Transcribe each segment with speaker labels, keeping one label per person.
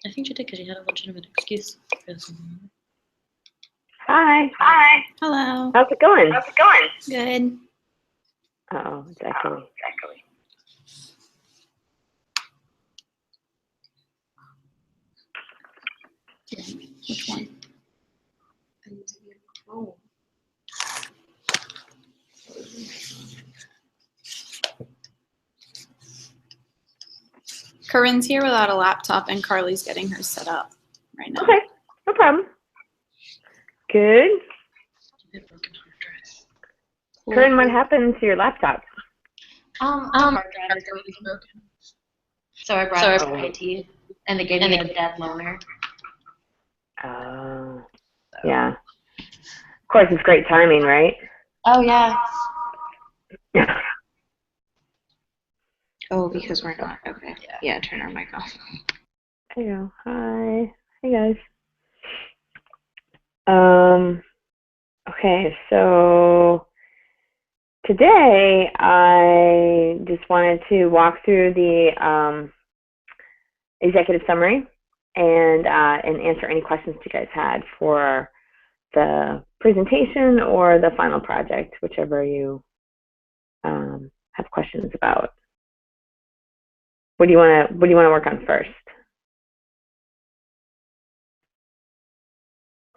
Speaker 1: I think she did because she had a legitimate excuse for something.
Speaker 2: Hi.
Speaker 3: Hi.
Speaker 1: Hello.
Speaker 2: How's it going?
Speaker 3: How's it going?
Speaker 1: Good.
Speaker 2: Uh-oh, it's echoey.
Speaker 1: Which one?
Speaker 3: Oh.
Speaker 1: Corinne's here without a laptop, and Carly's getting her set up right now.
Speaker 2: Okay, no problem. Good. Corinne, what happened to your laptop?
Speaker 3: The hard drive is always broken. So I brought it to IT, and they gave me a dead loaner.
Speaker 2: Oh, yeah. Of course, it's great timing, right?
Speaker 3: Oh, yeah.
Speaker 2: Yeah.
Speaker 3: Oh, because we're not. Okay. Yeah, turn our mic off.
Speaker 2: There you go. Hi. Hey, guys. Okay, so today I just wanted to walk through the executive summary and answer any questions you guys had for the presentation or the final project, whichever you have questions about. What do you want to work on first?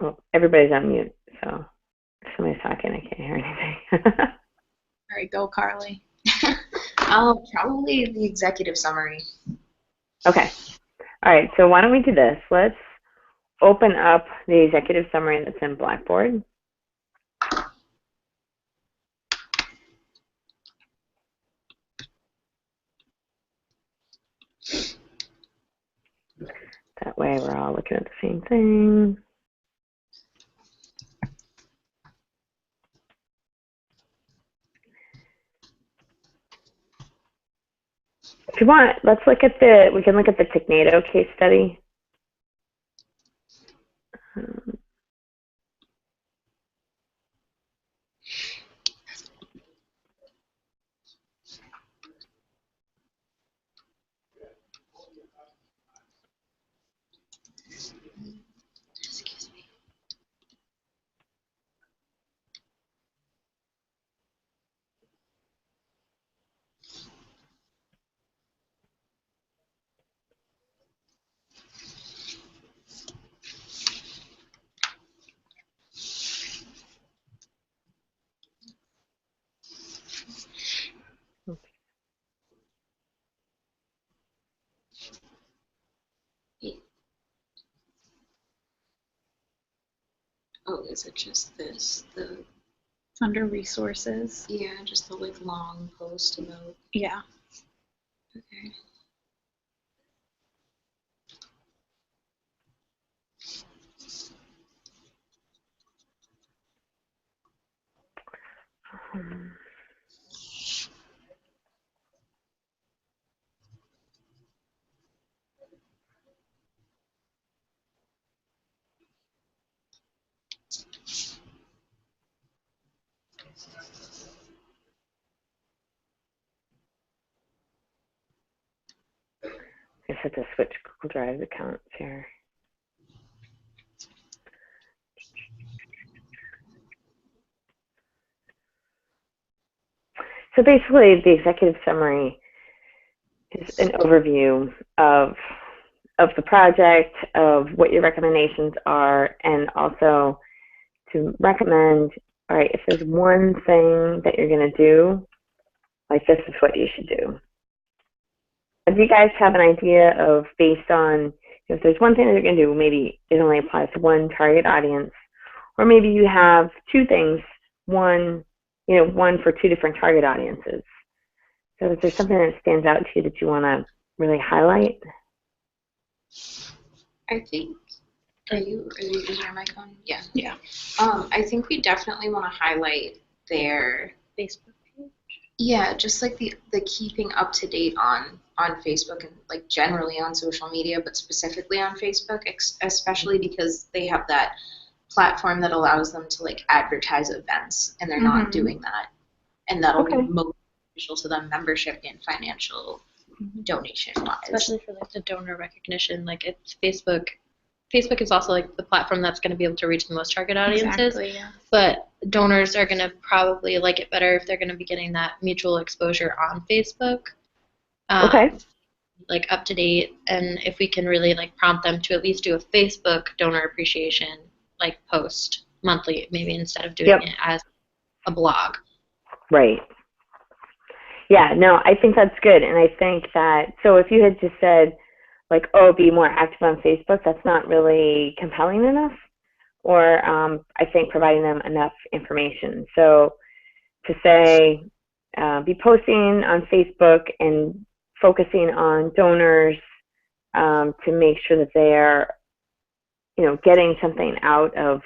Speaker 2: Oh, everybody's on mute, so if somebody's talking, I can't hear anything.
Speaker 1: All right, go, Carly.
Speaker 3: Probably the executive summary.
Speaker 2: Okay. All right, so why don't we do this? Let's open up the executive summary that's in Blackboard. That way we're all looking at the same thing. If you want, we can look at the Technado case study.
Speaker 3: Excuse me. Oh, is it just this?
Speaker 1: Under resources.
Speaker 3: Yeah, just the long post about.
Speaker 1: Yeah.
Speaker 3: Okay.
Speaker 2: I just have to switch Google Drive accounts here. So basically, the executive summary is an overview of the project, of what your recommendations are, and also to recommend, all right, if there's one thing that you're going to do, like this is what you should do. Do you guys have an idea of, based on, if there's one thing that you're going to do, maybe it only applies to one target audience, or maybe you have two things, one for two different target audiences. So is there something that stands out to you that you want to really highlight?
Speaker 3: I think. Is your mic on? Yeah.
Speaker 1: Yeah.
Speaker 3: I think we definitely want to highlight their
Speaker 1: Facebook page.
Speaker 3: Yeah, just like the keeping up to date on Facebook and generally on social media, but specifically on Facebook, especially because they have that platform that allows them to advertise events, and they're not doing that, and that'll be most beneficial to them, membership and financial donation-wise.
Speaker 1: Especially for like the donor recognition, like it's Facebook. Facebook is also like the platform that's going to be able to reach the most target audiences.
Speaker 4: Exactly, yeah.
Speaker 1: But donors are going to probably like it better if they're going to be getting that mutual exposure on Facebook.
Speaker 2: Okay.
Speaker 1: Like up to date, and if we can really like prompt them to at least do a Facebook donor appreciation like post monthly, maybe instead of doing
Speaker 2: Yep.
Speaker 1: it as a blog.
Speaker 2: Right. Yeah, no, I think that's good. And I think that, so if you had just said, like, oh, be more active on Facebook, that's not really compelling enough. Or I think providing them enough information. So to say, be posting on Facebook and focusing on donors to make sure that they are, you know, getting something out of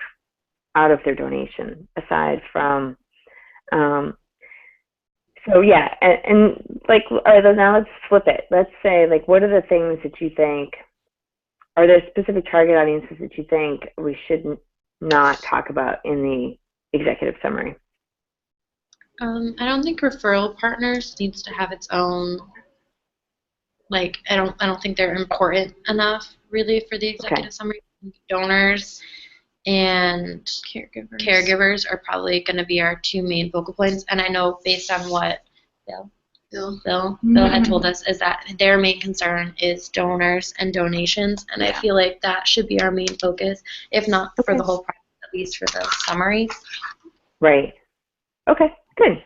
Speaker 2: their donation aside from. So yeah, and like, all right, now let's flip it. Let's say, like, what are the things that you think, are there specific target audiences that you think we should not talk about in the executive summary?
Speaker 1: I don't think referral partners needs to have its own. Like, I don't think they're important enough really for the executive summary. Donors and caregivers are probably going to be our two main focal points. And I know based on what Bill had told us is that their main concern is donors and donations. And I feel like that should be our main focus, if not for the whole project, at least for the summary.
Speaker 2: Right. Okay, good.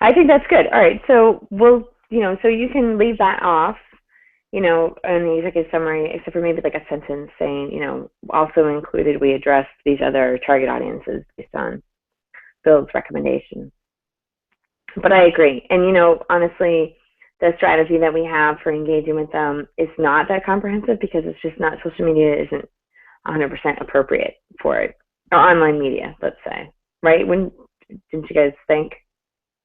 Speaker 2: I think that's good. All right, so we'll, you know, so you can leave that off, you know, in the executive summary, except for maybe like a sentence saying, you know, also included, we addressed these other target audiences based on Bill's recommendation. But I agree. And, you know, honestly, the strategy that we have for engaging with them is not that comprehensive because it's just not, social media isn't 100% appropriate for it. Or online media, let's say, right? Didn't you guys think?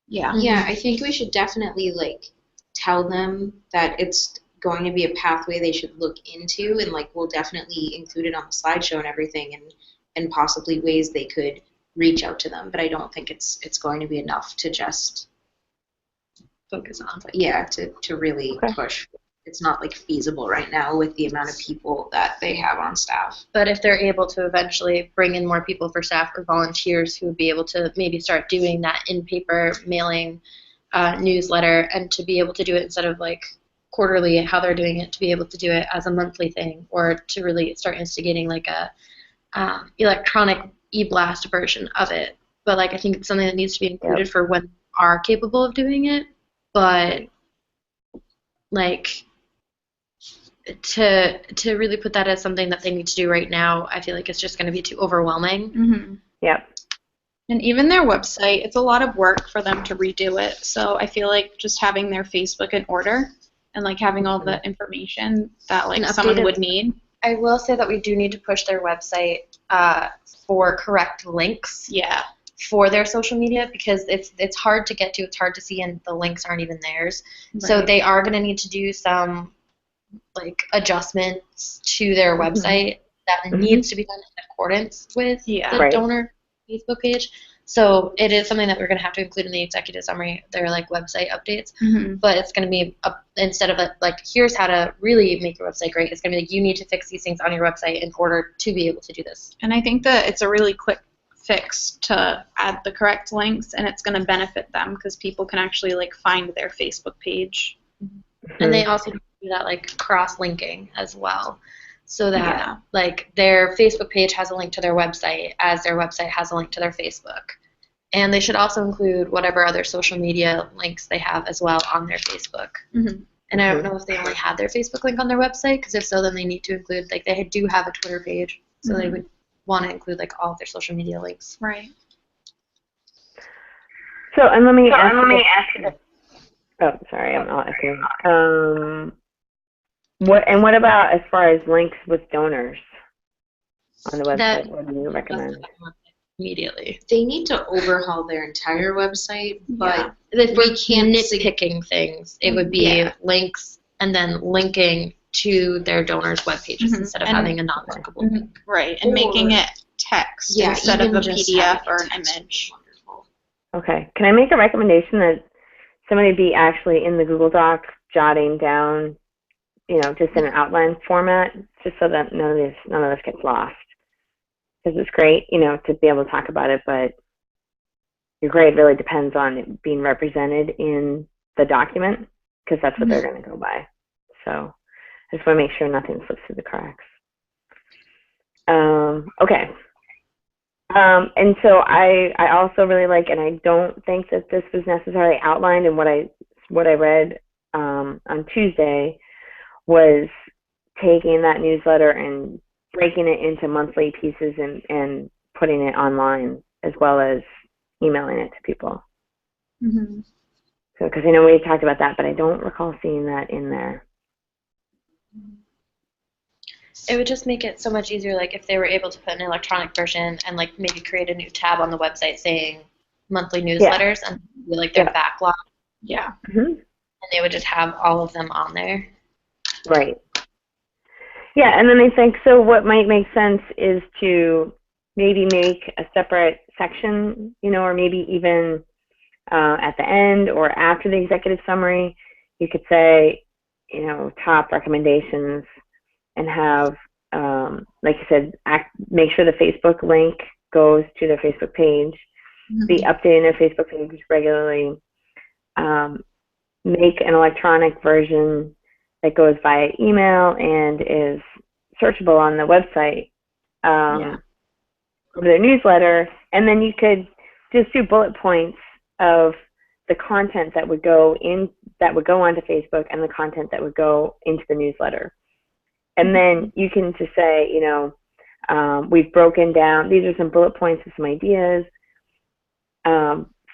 Speaker 4: Yeah.
Speaker 3: Yeah, I think we should definitely like tell them that it's going to be a pathway they should look into, and like we'll definitely include it on the slideshow and everything, and possibly ways they could reach out to them. But I don't think it's going to be enough to just
Speaker 1: Focus on.
Speaker 3: yeah to really push. It's not like feasible right now with the amount of people that they have on staff.
Speaker 1: But if they're able to eventually bring in more people for staff or volunteers who would be able to maybe start doing that in-paper mailing newsletter, and to be able to do it instead of like quarterly, how they're doing it, to be able to do it as a monthly thing, or to really start instigating like a electronic e-blast version of it. But like I think it's something that needs to be included for when they are capable of doing it. But like to really put that as something that they need to do right now, I feel like it's just going to be too overwhelming.
Speaker 4: Mm-hmm.
Speaker 2: Yep.
Speaker 4: And even their website, it's a lot of work for them to redo it. So I feel like just having their Facebook in order and like having all the information that like someone would need.
Speaker 1: I will say that we do need to push their website for correct links.
Speaker 4: Yeah.
Speaker 1: For their social media, because it's hard to get to, it's hard to see, and the links aren't even theirs. Right. So they are going to need to do some like adjustments to their website that needs to be done in accordance with the donor Facebook page. So it is something that we're going to have to include in the executive summary, their like website updates. But it's going to be instead of like here's how to really make your website great, it's going to be like you need to fix these things on your website in order to be able to do this.
Speaker 4: And I think that it's a really quick fix to add the correct links, and it's going to benefit them because people can actually like find their Facebook page.
Speaker 1: And they also do that like cross-linking as well, so that like their Facebook page has a link to their website as their website has a link to their Facebook. And they should also include whatever other social media links they have as well on their Facebook. And I don't know if they only have their Facebook link on their website, because if so, then they need to include, like they do have a Twitter page, so they would want to include like all of their social media links.
Speaker 4: Right.
Speaker 2: So, and let me ask you this. Oh, sorry, I'm not echoing. What about as far as links with donors on the website? What do you recommend?
Speaker 1: Immediately.
Speaker 3: They need to overhaul their entire website, but
Speaker 1: if
Speaker 3: we
Speaker 1: we're
Speaker 3: can't
Speaker 1: nitpicking things, it would be links and then linking to their donors' web pages instead of having a non-linkable link.
Speaker 4: Right, and making it text instead of a PDF or an image.
Speaker 3: Wonderful.
Speaker 2: Okay. Can I make a recommendation that somebody be actually in the Google Doc jotting down, just in an outline format, just so that none of this gets lost. Because it's great, to be able to talk about it, but your grade really depends on it being represented in the document, because that's what they're going to go by. So I just want to make sure nothing slips through the cracks. Okay. And so I also really like, and I don't think that this was necessarily outlined in what I read on Tuesday, was taking that newsletter and breaking it into monthly pieces and putting it online, as well as emailing it to people.
Speaker 4: Mm-hmm.
Speaker 2: So, because I know we talked about that, but I don't recall seeing that in there.
Speaker 1: It would just make it so much easier, like if they were able to put an electronic version and like maybe create a new tab on the website saying monthly newsletters and be like their backlog.
Speaker 4: Yeah.
Speaker 2: Mm-hmm.
Speaker 1: And they would just have all of them on there.
Speaker 2: Right. Yeah, and then I think, so what might make sense is to maybe make a separate section, or maybe even at the end or after the executive summary, you could say, top recommendations, and have, like you said, make sure the Facebook link goes to their Facebook page, be updating their Facebook page regularly, make an electronic version that goes via email and is searchable on the website, over their newsletter, and then you could just do bullet points of the content that would go onto Facebook and the content that would go into the newsletter. And then you can just say, we've broken down, these are some bullet points with some ideas.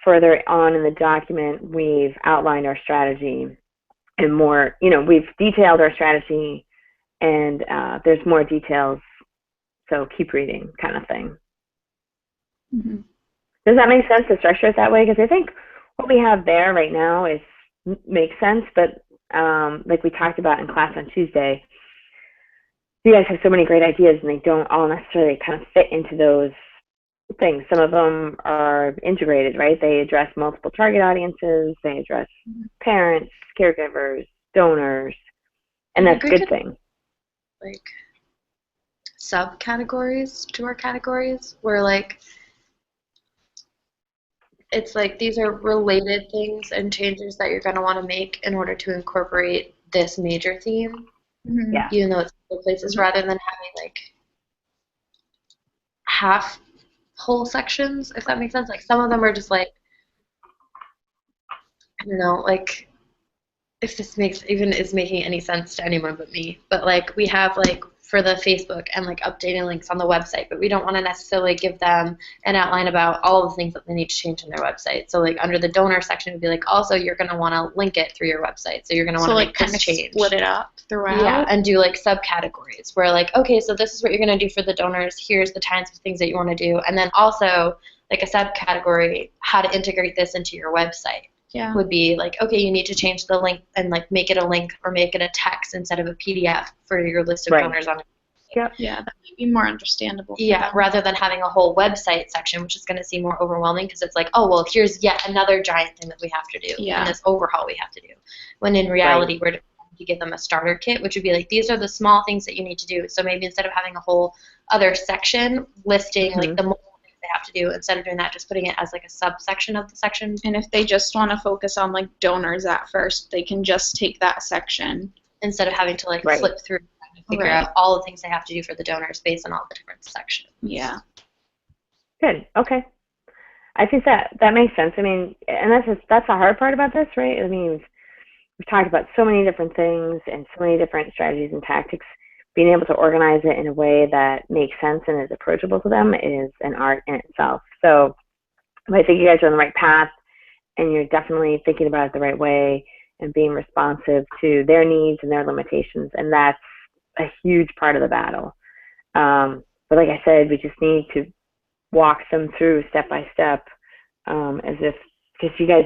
Speaker 2: Further on in the document, we've outlined our strategy and more, we've detailed our strategy, and there's more details, so keep reading, kind of thing.
Speaker 4: Mm-hmm.
Speaker 2: Does that make sense to structure it that way? Because I think what we have there right now makes sense, but like we talked about in class on Tuesday, you guys have so many great ideas, and they don't all necessarily kind of fit into those things. Some of them are integrated, right? They address multiple target audiences, they address parents, caregivers, donors, and that's a good thing.
Speaker 1: Like subcategories to our categories, where like it's like these are related things and changes that you're going to want to make in order to incorporate this major theme.
Speaker 4: Mm-hmm.
Speaker 2: Yeah.
Speaker 1: Even though it's other places, rather than having like half whole sections, if that makes sense. Like some of them are just like, I don't know, like if this is making any sense to anyone but me. But like we have like for the Facebook and like updating links on the website, but we don't want to necessarily give them an outline about all the things that they need to change on their website. So like under the donor section, it would be like, also you're going to want to link it through your website. So you're going to want to make this change.
Speaker 4: Split it up throughout.
Speaker 1: Yeah, and do like subcategories where like, okay, so this is what you're going to do for the donors. Here's the kinds of things that you want to do. And then also like a subcategory, how to integrate this into your website.
Speaker 4: Yeah.
Speaker 1: Would be like, okay, you need to change the link and like make it a link or make it a text instead of a PDF for your list of donors on it.
Speaker 2: Yep.
Speaker 4: Yeah, that might be more understandable.
Speaker 1: Yeah, rather than having a whole website section, which is going to seem more overwhelming because it's like, oh, well, here's yet another giant thing that we have to do and this overhaul we have to do. When in reality, we're to give them a starter kit, which would be like, these are the small things that you need to do. So maybe instead of having a whole other section listing like the more things they have to do, instead of doing that, just putting it as like a subsection of the section.
Speaker 4: And if they just want to focus on like donors at first, they can just take that section
Speaker 1: instead of having to like flip through and figure out all the things they have to do for the donors based on all the different sections.
Speaker 4: Yeah.
Speaker 2: Good. Okay. I think that makes sense. I mean, and that's the hard part about this, right? I mean, we've talked about so many different things and so many different strategies and tactics. Being able to organize it in a way that makes sense and is approachable to them is an art in itself. So I think you guys are on the right path, and you're definitely thinking about it the right way and being responsive to their needs and their limitations, and that's a huge part of the battle. But like I said, we just need to walk them through step by step, as if, because you guys,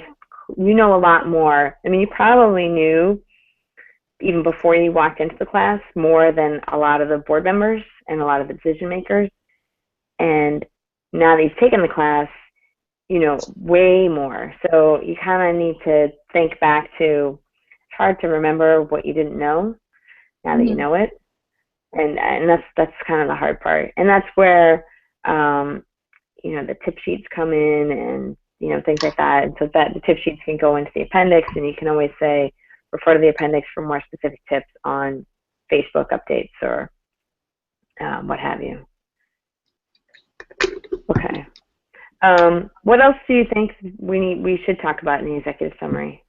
Speaker 2: you know a lot more. I mean, you probably knew even before you walked into the class more than a lot of the board members and a lot of the decision makers. And now that you've taken the class, you know way more. So you kind of need to think back to hard to remember what you didn't know now that you know it, and that's kind of the hard part, and that's where you know, the tip sheets come in, and you know, things like that, and so that the tip sheets can go into the appendix, and you can always say refer to the appendix for more specific tips on Facebook updates or what have you. Okay. What else do you think we should talk about in the executive summary?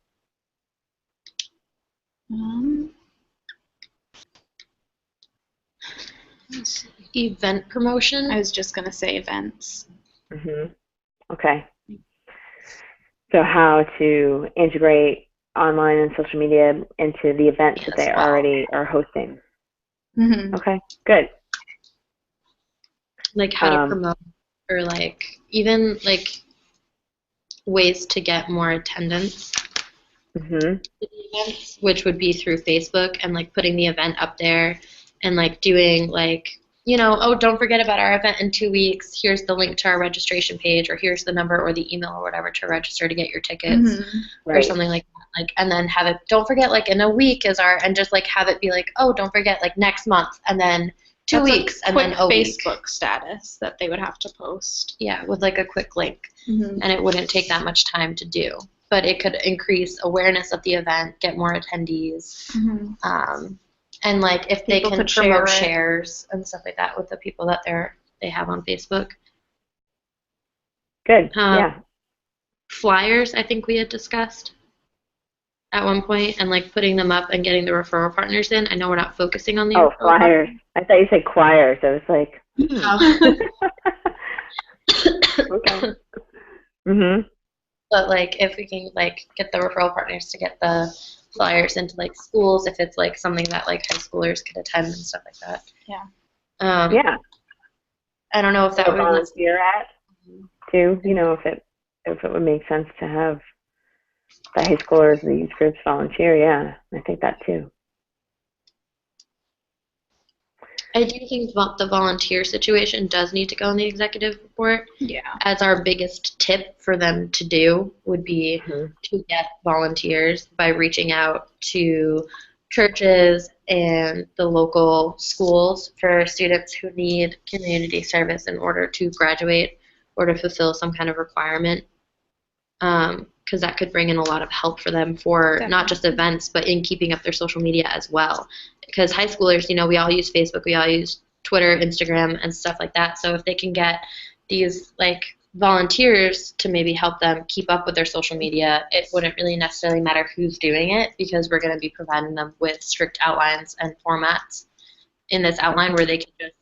Speaker 1: Event promotion.
Speaker 4: I was just going to say events.
Speaker 2: Okay. So how to integrate online and social media into the events that they already are hosting. Okay, good.
Speaker 1: Like how to promote, or like even like ways to get more attendance to the events, which would be through Facebook, and like putting the event up there, and like doing like, you know, oh, don't forget about our event in 2 weeks. Here's the link to our registration page, or here's the number or the email or whatever to register to get your tickets, or something like that. Like, and then have it, don't forget, like in a week is our, and just like have it be like, oh, don't forget, like next month, and then 2 weeks, and then a
Speaker 4: Facebook status that they would have to post.
Speaker 1: Yeah, with like a quick link, and it wouldn't take that much time to do, but it could increase awareness of the event, get more attendees. And like if people they can promote shares and stuff like that with the people that they have on Facebook.
Speaker 2: Good. Yeah.
Speaker 1: Flyers, I think we had discussed at one point, and like putting them up and getting the referral partners in. I know we're not focusing on the
Speaker 2: flyers. I thought you said choirs. I was like, okay.
Speaker 1: But like if we can like get the referral partners to get the flyers into like schools, if it's like something that like high schoolers could attend and stuff like that.
Speaker 2: Yeah. Yeah.
Speaker 1: I don't know if that would
Speaker 2: volunteer at too. You know, if it would make sense to have the high schoolers, the youth groups volunteer. Yeah, I think that too.
Speaker 1: I do think the volunteer situation does need to go in the executive report.
Speaker 4: Yeah.
Speaker 1: As our biggest tip for them to do would be to get volunteers by reaching out to churches and the local schools for students who need community service in order to graduate or to fulfill some kind of requirement. Because that could bring in a lot of help for them for not just events, but in keeping up their social media as well. Because high schoolers, you know, we all use Facebook, we all use Twitter, Instagram, and stuff like that. So if they can get these like volunteers to maybe help them keep up with their social media, it wouldn't really necessarily matter who's doing it, because we're going to be providing them with strict outlines and formats in this outline where they can just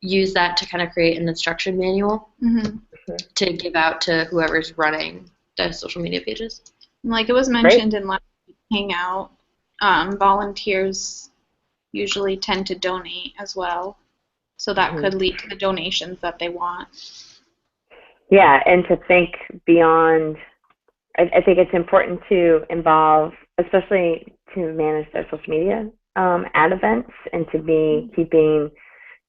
Speaker 1: use that to kind of create an instruction manual to give out to whoever's running the social media pages.
Speaker 4: Like it was mentioned in last Hangout, volunteers usually tend to donate as well, so that could lead to the donations that they want.
Speaker 2: Yeah, and to think beyond, I think it's important to involve, especially to manage their social media at events, and to be keeping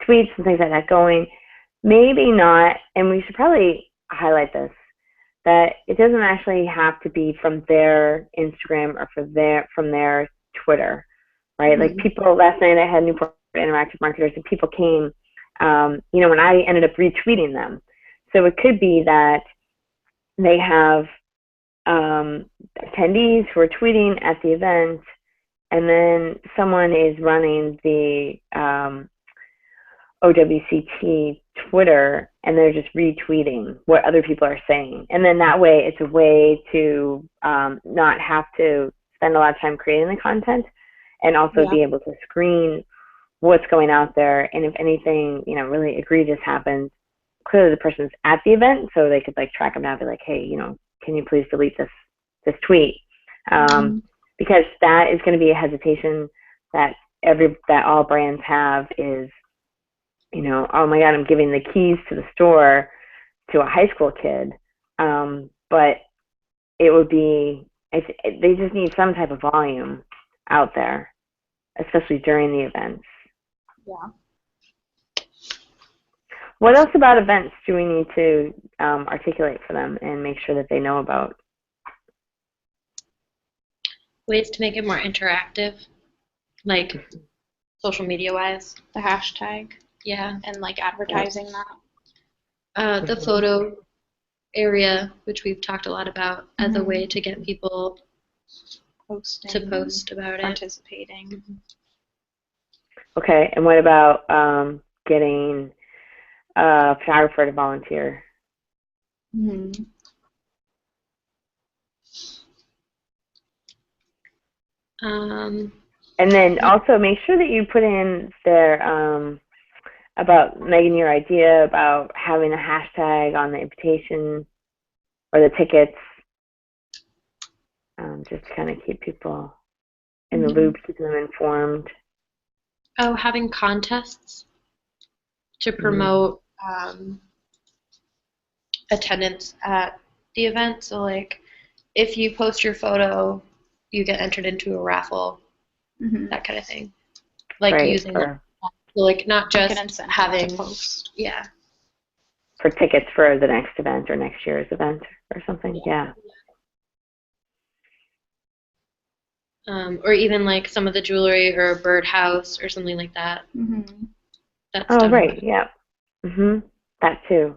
Speaker 2: tweets and things like that going. Maybe not, and we should probably highlight this, that it doesn't actually have to be from their Instagram or from their Twitter, right? Like people, last night I had Newport Interactive Marketers, and people came, you know, when I ended up retweeting them. So it could be that they have attendees who are tweeting at the event, and then someone is running the OWCT Twitter, and they're just retweeting what other people are saying. And then that way, it's a way to not have to spend a lot of time creating the content, and also be able to screen what's going out there. And if anything, you know, really egregious happens, clearly the person's at the event, so they could like track them down and be like, hey, you know, can you please delete this tweet? Because that is going to be a hesitation that all brands have, is, you know, oh my God, I'm giving the keys to the store to a high school kid. But it would be, they just need some type of volume out there, especially during the events.
Speaker 4: Yeah.
Speaker 2: What else about events do we need to articulate for them and make sure that they know about?
Speaker 1: ways to make it more interactive, like social media wise.
Speaker 4: The hashtag
Speaker 1: Yeah.
Speaker 4: and like advertising that.
Speaker 1: The photo area, which we've talked a lot about, as a way to get people
Speaker 4: Posting.
Speaker 1: to post about it.
Speaker 4: Participating.
Speaker 2: Okay, and what about getting a photographer to volunteer?
Speaker 4: Mm-hmm.
Speaker 2: And then also make sure that you put in there about, Megan, your idea about having a hashtag on the invitation or the tickets, just to kind of keep people in the loop, keep them informed.
Speaker 1: Oh, having contests to promote attendance at the event. So, like, if you post your photo, you get entered into a raffle, that kind of thing. Like
Speaker 2: Right,
Speaker 1: using, like not just having,
Speaker 4: to post.
Speaker 1: Yeah.
Speaker 2: For tickets for the next event or next year's event or something, yeah.
Speaker 1: Or even like some of the jewelry or a birdhouse or something like that. That's
Speaker 2: Oh,
Speaker 1: done
Speaker 2: right,
Speaker 1: well.
Speaker 2: yeah. That too.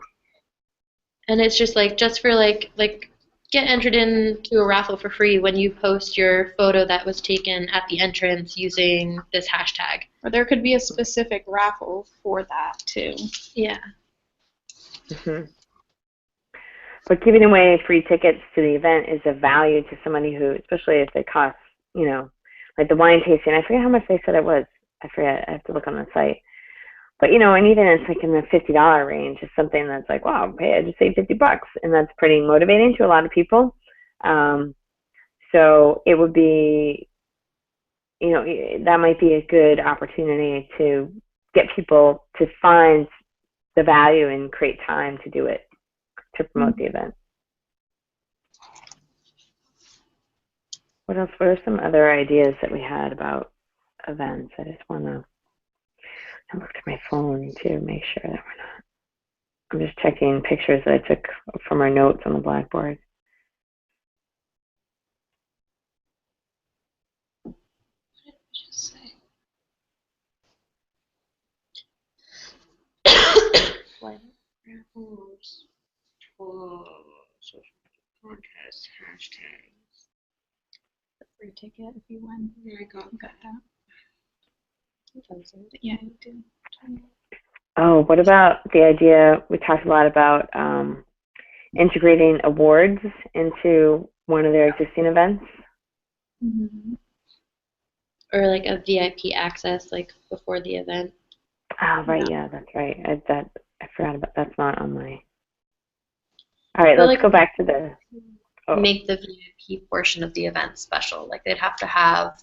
Speaker 1: And it's just like, just for like get entered into a raffle for free when you post your photo that was taken at the entrance using this hashtag.
Speaker 4: Or there could be a specific raffle for that too.
Speaker 1: Yeah.
Speaker 2: But giving away free tickets to the event is of value to somebody who, especially if they cost, you know, like the wine tasting. I forget how much they said it was. I forget. I have to look on the site. But, you know, and even it's like in the $50 range is something that's like, wow, okay, I just saved $50, and that's pretty motivating to a lot of people. So it would be, you know, that might be a good opportunity to get people to find the value and create time to do it, to promote the event. What else? What are some other ideas that we had about events? I just want to look at my phone to make sure that we're not. I'm just checking pictures that I took from our notes on the blackboard.
Speaker 3: What did I just say?
Speaker 1: Raffles, social contests, hashtags.
Speaker 4: Free ticket if you win.
Speaker 1: There I go.
Speaker 4: Got that. Yeah, you do.
Speaker 2: Oh, what about the idea, we talked a lot about integrating awards into one of their existing events?
Speaker 1: Or like a VIP access, like before the event.
Speaker 2: Oh, right, yeah, that's right. I forgot about, that's not on my. All right, let's go back to the.
Speaker 1: Make the VIP portion of the event special. Like they'd have to have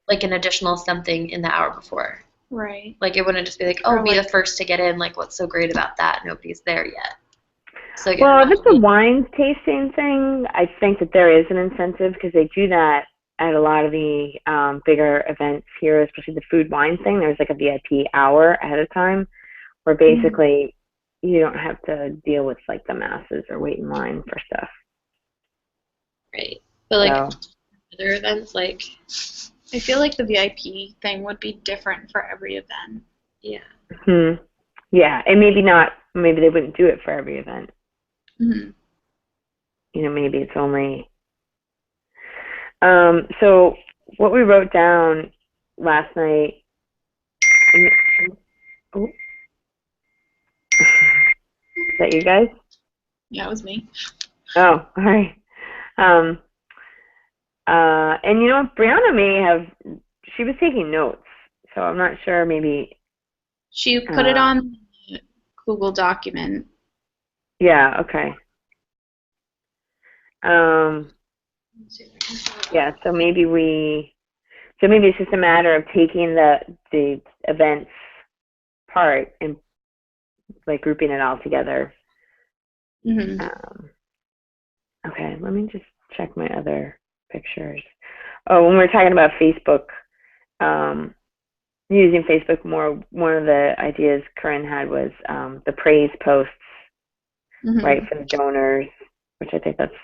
Speaker 1: like an additional something in the hour before.
Speaker 4: Right.
Speaker 1: Like it wouldn't just be like, oh, be the first to get in. Like what's so great about that? Nobody's there yet. So
Speaker 2: well, if it's a wine tasting thing, I think that there is an incentive because they do that at a lot of the bigger events here, especially the food wine thing. There's like a VIP hour ahead of time where basically you don't have to deal with like the masses or wait in line for stuff.
Speaker 1: Right. But like other events, like
Speaker 4: I feel like the VIP thing would be different for every event.
Speaker 1: Yeah.
Speaker 2: Yeah, and maybe not. Maybe they wouldn't do it for every event. You know, maybe it's only. So what we wrote down last night. Oh. Is that you guys?
Speaker 4: Yeah, it was me.
Speaker 2: Oh, all right. And you know, Brianna may have. She was taking notes, so I'm not sure. Maybe
Speaker 4: she put it on Google document.
Speaker 2: Yeah. Okay. Yeah. So maybe it's just a matter of taking the events part and like grouping it all together. Okay. Let me just check my other pictures. Oh, when we were talking about Facebook, using Facebook more, one of the ideas Corinne had was the praise posts, right, for the donors, which I think that's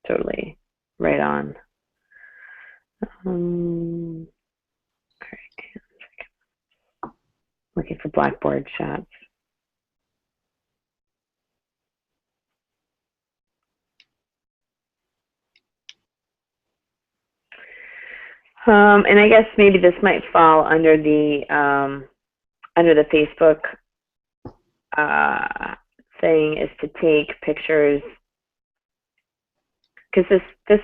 Speaker 2: totally right on. Okay. Looking for Blackboard shots. And I guess maybe this might fall under the Facebook thing, is to take pictures, because this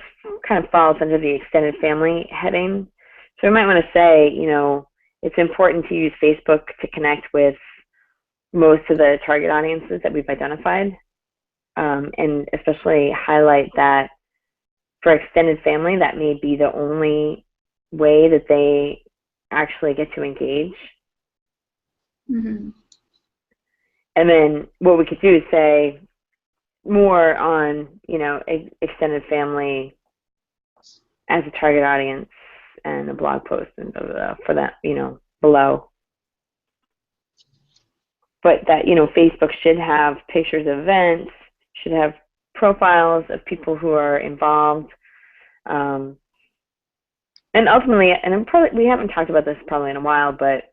Speaker 2: kind of falls under the extended family heading. So we might want to say, you know, it's important to use Facebook to connect with most of the target audiences that we've identified, and especially highlight that for extended family, that may be the only way that they actually get to engage.
Speaker 4: Mm-hmm.
Speaker 2: And then what we could do is say more on, you know, extended family as a target audience, and a blog post and blah, blah, blah, for that, you know, below. But that, you know, Facebook should have pictures of events, should have profiles of people who are involved. And ultimately, and we haven't talked about this probably in a while, but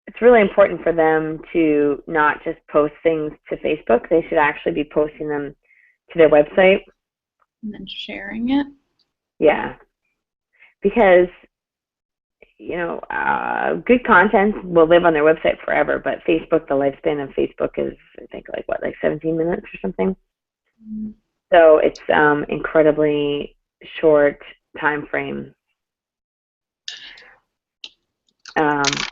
Speaker 2: it's really important for them to not just post things to Facebook. They should actually be posting them to their website.
Speaker 4: And then sharing it.
Speaker 2: Yeah. Because, you know, good content will live on their website forever, but Facebook, the lifespan of Facebook is, I think, like 17 minutes or something.
Speaker 4: Mm-hmm.
Speaker 2: So it's incredibly short time frame.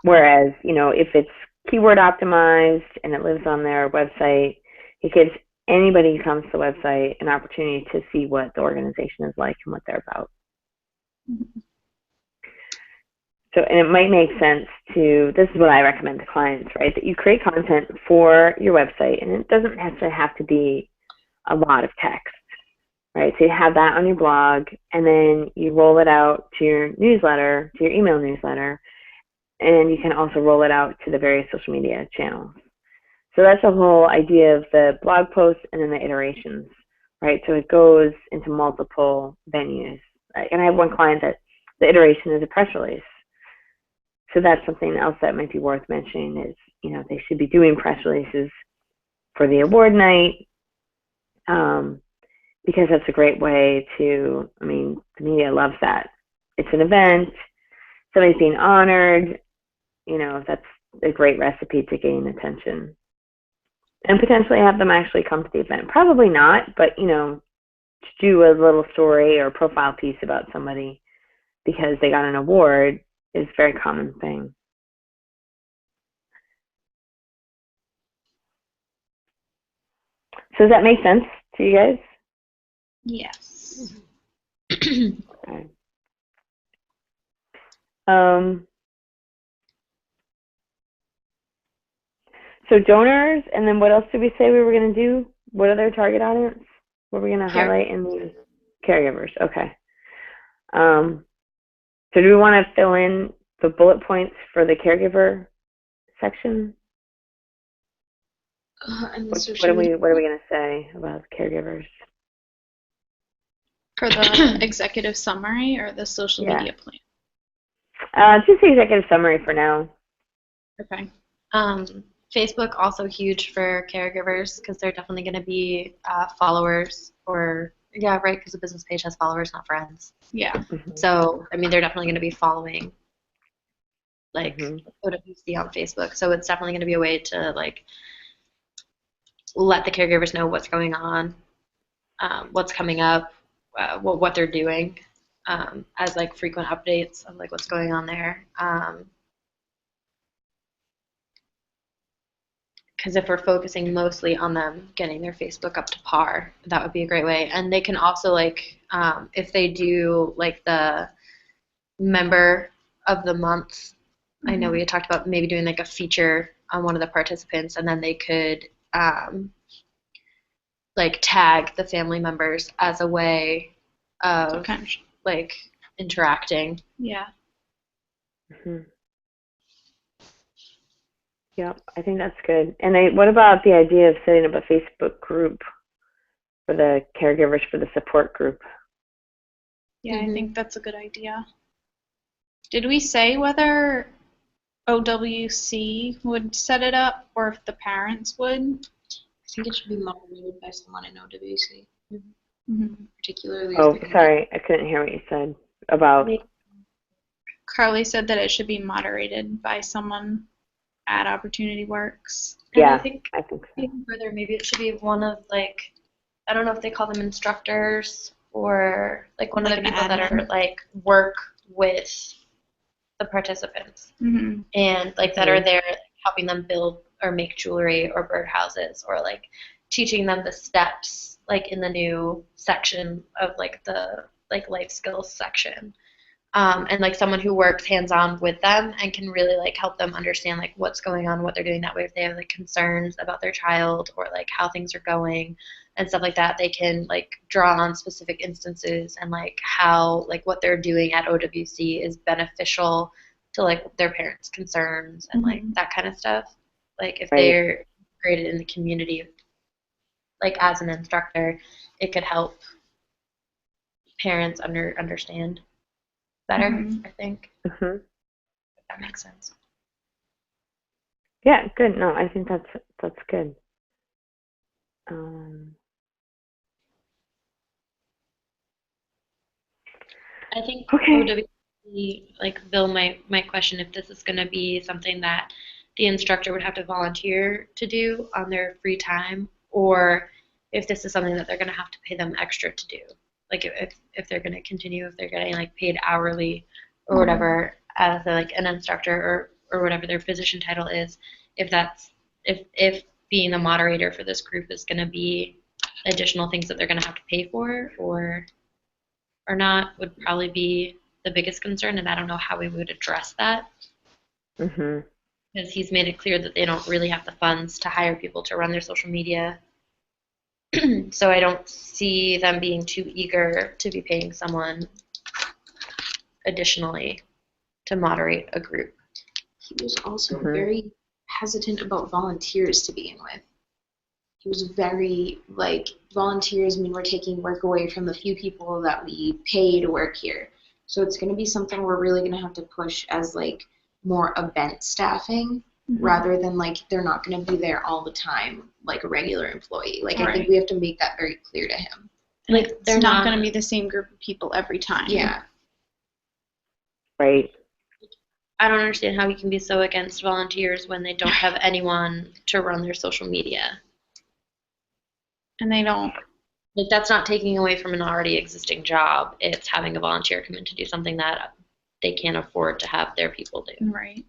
Speaker 2: Whereas, you know, if it's keyword optimized and it lives on their website, it gives anybody who comes to the website an opportunity to see what the organization is like and what they're about.
Speaker 4: Mm-hmm.
Speaker 2: So, and it might make sense to, this is what I recommend to clients, right, that you create content for your website, and it doesn't necessarily have to be a lot of text, right? So you have that on your blog, and then you roll it out to your newsletter, to your email newsletter, and you can also roll it out to the various social media channels. So that's the whole idea of the blog posts and then the iterations, right? So it goes into multiple venues. And I have one client that the iteration is a press release. So that's something else that might be worth mentioning is, you know, they should be doing press releases for the award night, because that's a great way to, I mean, the media loves that. It's an event, somebody's being honored, you know, that's a great recipe to gain attention. And potentially have them actually come to the event. Probably not, but, you know, to do a little story or profile piece about somebody because they got an award is a very common thing. So does that make sense to you guys?
Speaker 4: Yes.
Speaker 2: Okay. So donors, and then what else did we say we were going to do? What other target audience were we going to highlight in the caregivers? Okay. So do we want to fill in the bullet points for the caregiver section? What are we going to say about caregivers?
Speaker 4: For the executive summary or the social media plan?
Speaker 2: Just the executive summary for now.
Speaker 4: Okay.
Speaker 1: Facebook also huge for caregivers because they're definitely going to be followers, or yeah, right, because the business page has followers, not friends.
Speaker 4: Yeah.
Speaker 2: Mm-hmm.
Speaker 1: So I mean, they're definitely going to be following, like, what you see on Facebook. So it's definitely going to be a way to like let the caregivers know what's going on, what's coming up, what they're doing, as like frequent updates of like what's going on there. Because if we're focusing mostly on them getting their Facebook up to par, that would be a great way. And they can also, like, if they do, like, the member of the month, I know we had talked about maybe doing, like, a feature on one of the participants, and then they could, like, tag the family members as a way of, like, interacting.
Speaker 4: Yeah.
Speaker 2: Mm-hmm. Yep, I think that's good. And what about the idea of setting up a Facebook group for the caregivers, for the support group?
Speaker 4: Yeah, I think that's a good idea. Did we say whether OWC would set it up or if the parents would?
Speaker 3: I think it should be moderated by someone in OWC, particularly.
Speaker 2: Oh, sorry, I couldn't hear what you said about.
Speaker 4: Carly said that it should be moderated by someone at Opportunity Works.
Speaker 2: Yeah,
Speaker 1: and
Speaker 2: I think so.
Speaker 1: even further, maybe it should be one of like, I don't know if they call them instructors or like one of the
Speaker 4: Like an
Speaker 1: people that
Speaker 4: admin.
Speaker 1: are like work with the participants and like that are there helping them build or make jewelry or birdhouses or like teaching them the steps like in the new section of like the like life skills section. And like someone who works hands-on with them and can really like help them understand like what's going on, what they're doing. That way if they have like concerns about their child or like how things are going and stuff like that, they can like draw on specific instances and like how like what they're doing at OWC is beneficial to like their parents' concerns and like that kind of stuff. Like if they're integrated in the community like as an instructor, it could help parents understand better, I think. If that makes sense.
Speaker 2: Yeah, good. No, I think that's good.
Speaker 1: I think
Speaker 2: Okay.
Speaker 1: OWC, like Bill might question if this is going to be something that the instructor would have to volunteer to do on their free time, or if this is something that they're going to have to pay them extra to do. Like if they're going to continue, if they're getting like paid hourly or whatever as like an instructor or whatever their position title is, if being the moderator for this group is going to be additional things that they're going to have to pay for or not would probably be the biggest concern, and I don't know how we would address that. Because he's made it clear that they don't really have the funds to hire people to run their social media. So I don't see them being too eager to be paying someone additionally to moderate a group.
Speaker 3: He was also very hesitant about volunteers to begin with. He was very like, volunteers mean we're taking work away from the few people that we pay to work here. So it's going to be something we're really going to have to push as like more event staffing rather than like they're not going to be there all the time like a regular employee. Like I think we have to make that very clear to him.
Speaker 4: Like they're not going to be the same group of people every time.
Speaker 3: Yeah.
Speaker 2: Right.
Speaker 1: I don't understand how you can be so against volunteers when they don't have anyone to run their social media.
Speaker 4: And they don't.
Speaker 1: Like that's not taking away from an already existing job. It's having a volunteer come in to do something that they can't afford to have their people do.
Speaker 4: Right.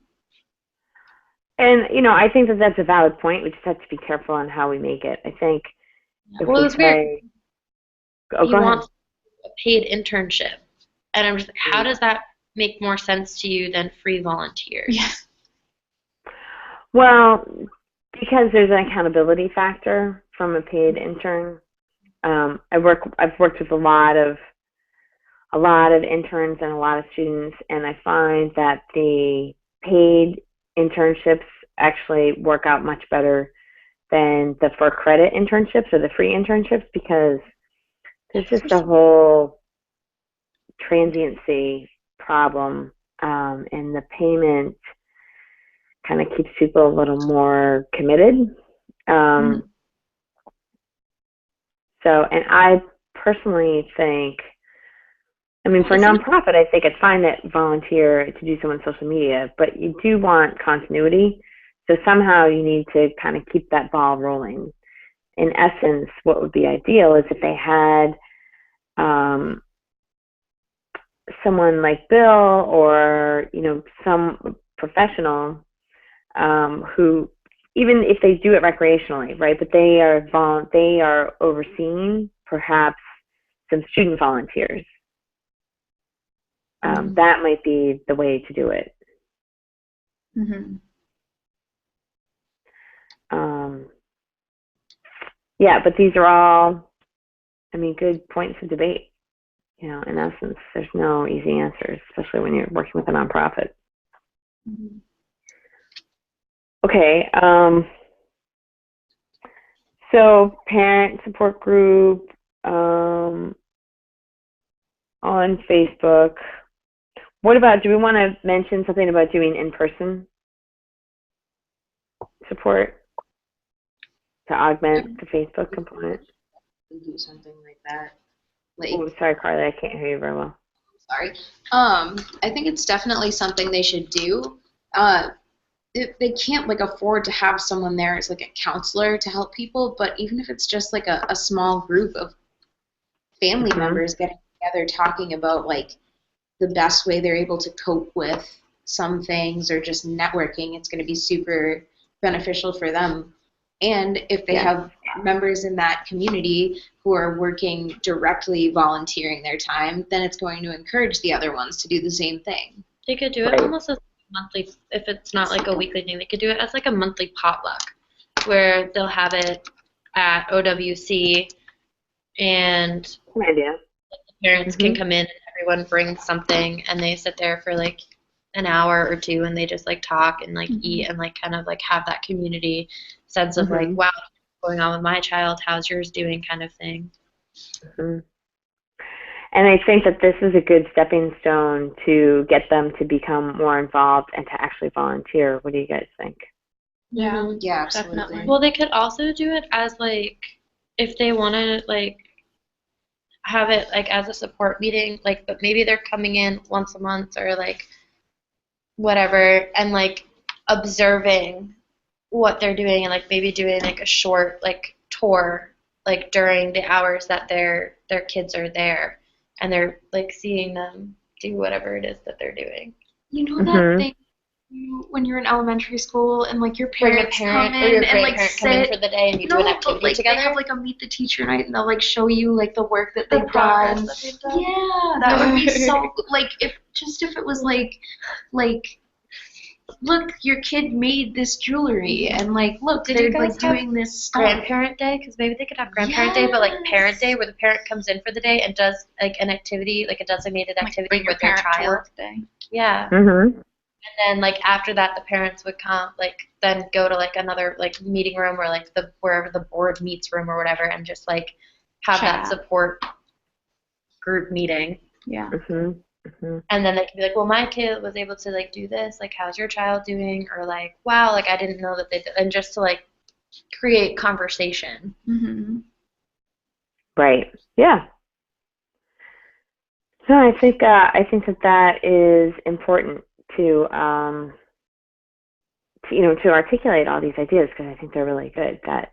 Speaker 2: And, you know, I think that that's a valid point. We just have to be careful on how we make it. I think if
Speaker 1: well,
Speaker 2: we
Speaker 1: it's
Speaker 2: say,
Speaker 1: weird.
Speaker 2: Oh,
Speaker 1: He
Speaker 2: go ahead.
Speaker 1: wants a paid internship. And I'm just like, how does that make more sense to you than free volunteers?
Speaker 4: Yeah.
Speaker 2: Well, because there's an accountability factor from a paid intern. I've worked with a lot of interns and a lot of students, and I find that the paid internships actually work out much better than the for credit internships or the free internships because there's just a whole transiency problem, and the payment kind of keeps people a little more committed. So, and I personally think, I mean, for a nonprofit, I think it's fine to volunteer to do someone's social media, but you do want continuity. So somehow you need to kind of keep that ball rolling. In essence, what would be ideal is if they had someone like Bill or, you know, some professional who, even if they do it recreationally, right, but they are overseeing perhaps some student volunteers. That might be the way to do it. Yeah, but these are all, I mean, good points of debate. You know, in essence, there's no easy answers, especially when you're working with a nonprofit. Okay. So parent support group. on Facebook. What about, do we want to mention something about doing in-person support to augment the Facebook component?
Speaker 3: Do something like that. Like,
Speaker 2: Oh, sorry, Carly, I can't hear you very well.
Speaker 3: sorry. I think it's definitely something they should do. They can't like afford to have someone there as like a counselor to help people, but even if it's just like a small group of family members getting together talking about like the best way they're able to cope with some things or just networking, it's going to be super beneficial for them. And if they have members in that community who are working directly volunteering their time, then it's going to encourage the other ones to do the same thing.
Speaker 1: They could do it almost as monthly, if it's not like a weekly thing, they could do it as like a monthly potluck where they'll have it at OWC and
Speaker 2: Good idea.
Speaker 1: the parents can come in and everyone brings something and they sit there for like an hour or two and they just like talk and like eat and like kind of like have that community sense of like, wow, what's going on with my child, how's yours doing kind of thing.
Speaker 2: And I think that this is a good stepping stone to get them to become more involved and to actually volunteer. What do you guys think?
Speaker 4: Yeah.
Speaker 3: Yeah, absolutely.
Speaker 4: Definitely.
Speaker 1: Well, they could also do it as like, if they want to like have it like as a support meeting, like, but maybe they're coming in once a month or like whatever and like observing what they're doing and like maybe doing like a short like tour like during the hours that their kids are there and they're like seeing them do whatever it is that they're doing.
Speaker 5: You know that thing when you're in elementary school and like your parents come in and like
Speaker 1: come in for the day and you do an activity
Speaker 5: like,
Speaker 1: together.
Speaker 5: They have like a meet the teacher night and they'll like show you like the work that they've
Speaker 1: progress
Speaker 5: done.
Speaker 1: that they've done.
Speaker 5: Yeah, that would be so like if it was like look, your kid made this jewelry and like look,
Speaker 1: Did
Speaker 5: they're
Speaker 1: you guys
Speaker 5: like doing this stuff.
Speaker 1: Grandparent day, because maybe they could have grandparent day, but like parent day where the parent comes in for the day and does like an activity, like a designated activity
Speaker 4: like
Speaker 1: with their child.
Speaker 4: Work day.
Speaker 1: Yeah. And then like after that, the parents would come like then go to like another like meeting room or like the wherever the board meets room or whatever and just like have that support group meeting.
Speaker 4: Yeah.
Speaker 1: And then they can be like, well, my kid was able to like do this. Like, how's your child doing? Or like, wow, like I didn't know that they did. And just to like create conversation.
Speaker 2: Right. Yeah. So I think that is important to to articulate all these ideas because I think they're really good. That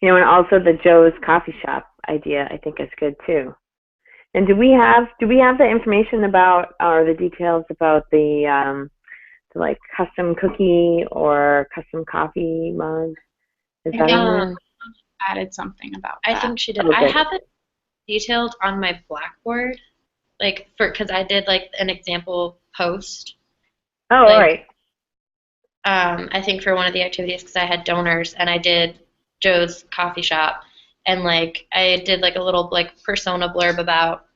Speaker 2: and also the Joe's coffee shop idea I think is good too. And do we have the information about or the details about the like custom cookie or custom coffee mug? Is that on there?
Speaker 4: Added something about that.
Speaker 1: I think she did.
Speaker 2: Okay.
Speaker 1: I have it detailed on my Blackboard, like because I did like an example post.
Speaker 2: Oh, all right.
Speaker 1: I think for one of the activities because I had donors and I did Joe's coffee shop. And like I did like a little like persona blurb about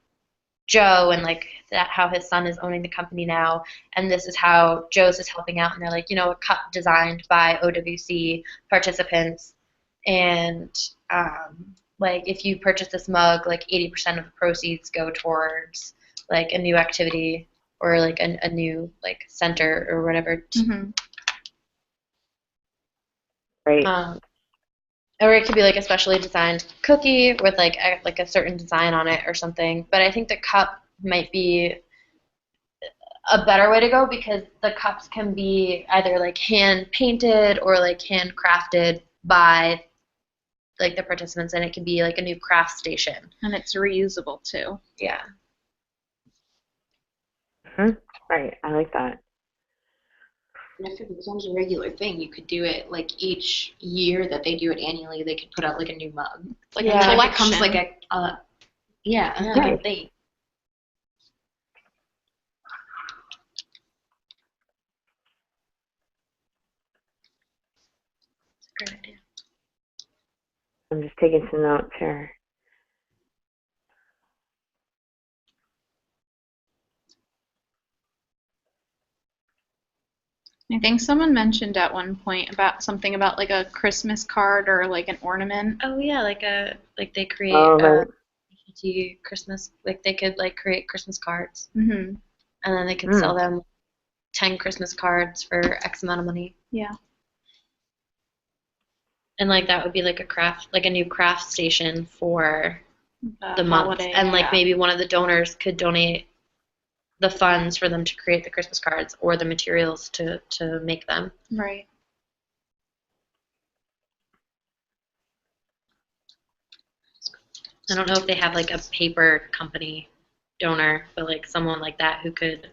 Speaker 1: Joe and like that how his son is owning the company now, and this is how Joe's is helping out. And they're like, a cup designed by OWC participants, and like if you purchase this mug, like 80% of the proceeds go towards like a new activity or like a new like center or whatever.
Speaker 2: Right.
Speaker 1: Or it could be like a specially designed cookie with like a certain design on it or something. But I think the cup might be a better way to go because the cups can be either like hand painted or like hand crafted by like the participants, and it can be like a new craft station.
Speaker 4: And it's reusable too.
Speaker 1: Yeah.
Speaker 2: Right. I like that.
Speaker 3: And if it becomes a regular thing, you could do it like each year that they do it annually. They could put out like a new mug.
Speaker 4: Like
Speaker 3: And
Speaker 4: a
Speaker 3: then it
Speaker 4: collection.
Speaker 3: becomes like a like
Speaker 2: Right.
Speaker 3: a thing.
Speaker 1: Great idea.
Speaker 2: I'm just taking some notes here.
Speaker 4: I think someone mentioned at one point about something about like a Christmas card or like an ornament.
Speaker 1: Oh yeah, like they create
Speaker 2: Oh, right.
Speaker 1: empty Christmas, like they could like create Christmas cards,
Speaker 4: Mm-hmm.
Speaker 1: and then they could sell them 10 Christmas cards for X amount of money.
Speaker 4: Yeah.
Speaker 1: And like that would be like a new craft station for the month.
Speaker 4: Holiday,
Speaker 1: And like
Speaker 4: yeah.
Speaker 1: maybe one of the donors could donate the funds for them to create the Christmas cards or the materials to make them.
Speaker 4: Right.
Speaker 1: I don't know if they have like a paper company donor, but like someone like that who could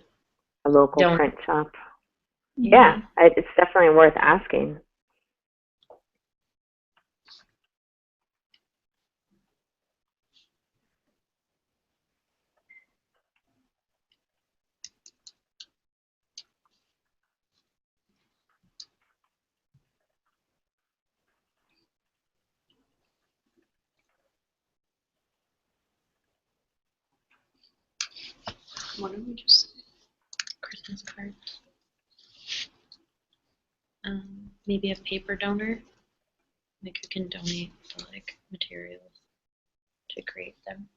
Speaker 2: A local
Speaker 1: donate.
Speaker 2: print shop. Yeah, it's definitely worth asking.
Speaker 3: What did we just say?
Speaker 1: Christmas cards. Maybe a paper donor, like who can donate the like materials to create them.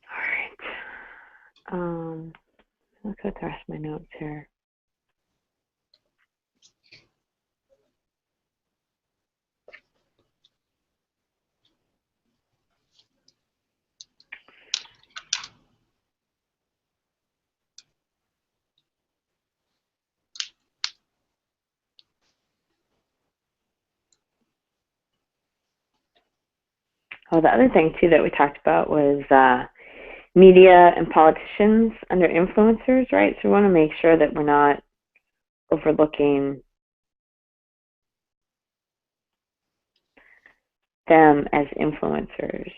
Speaker 2: All right. Look at the rest of my notes here. Oh, the other thing too that we talked about was media and politicians under influencers, right? So we want to make sure that we're not overlooking them as influencers.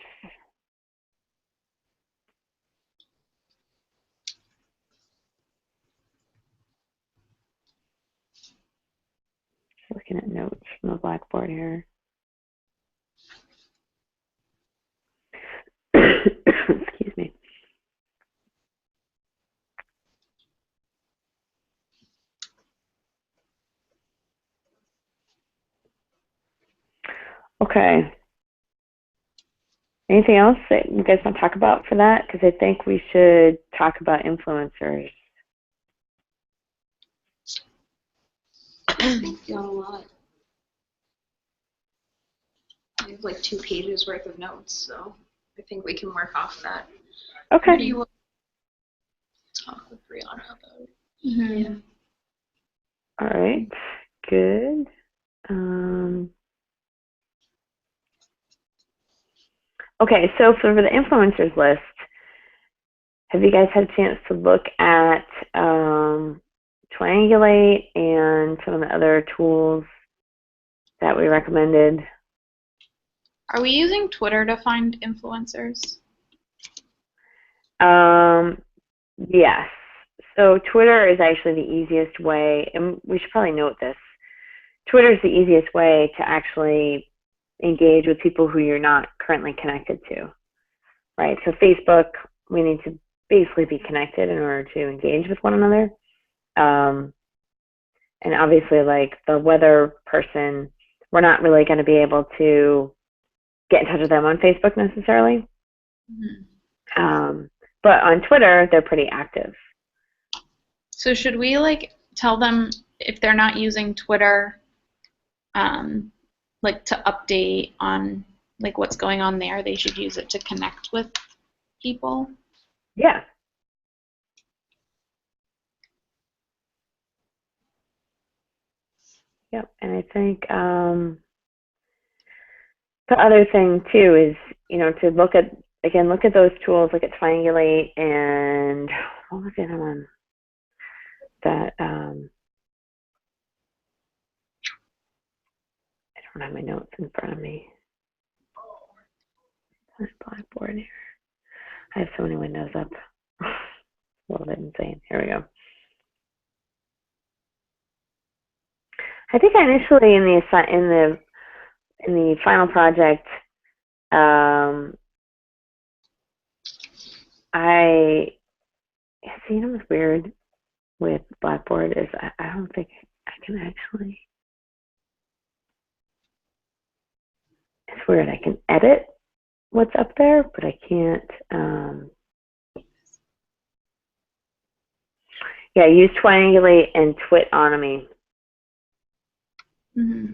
Speaker 2: Looking at notes from the Blackboard here. Excuse me. Okay. Anything else that you guys want to talk about for that? Because I think we should talk about influencers.
Speaker 3: I think got a lot. I have like 2 pages worth of notes, so I think we can work off that.
Speaker 2: Okay.
Speaker 3: What do you want to talk with Brianna about?
Speaker 4: Mm-hmm.
Speaker 1: Yeah.
Speaker 2: All right. Good. Okay, so for the influencers list, have you guys had a chance to look at Triangulate and some of the other tools that we recommended?
Speaker 4: Are we using Twitter to find influencers?
Speaker 2: Yes. So Twitter is actually the easiest way, and we should probably note this. Twitter is the easiest way to actually engage with people who you're not currently connected to, right? So Facebook, we need to basically be connected in order to engage with one another. And obviously, like the weather person, we're not really going to be able to get in touch with them on Facebook necessarily.
Speaker 4: Mm-hmm.
Speaker 2: But on Twitter, they're pretty active.
Speaker 4: So should we like tell them if they're not using Twitter, like to update on like what's going on there? They should use it to connect with people.
Speaker 2: Yeah. Yep. And I think the other thing too is, to look at those tools, look at Triangulate, and what was the other one that I don't have my notes in front of me. There's Blackboard here. I have so many windows up. A little bit insane. Here we go. I think initially in the final project, what's weird with Blackboard is I don't think I can actually. It's weird. I can edit what's up there, but I can't. Yeah, use Triangulate and Twitonomy.
Speaker 4: Mm-hmm.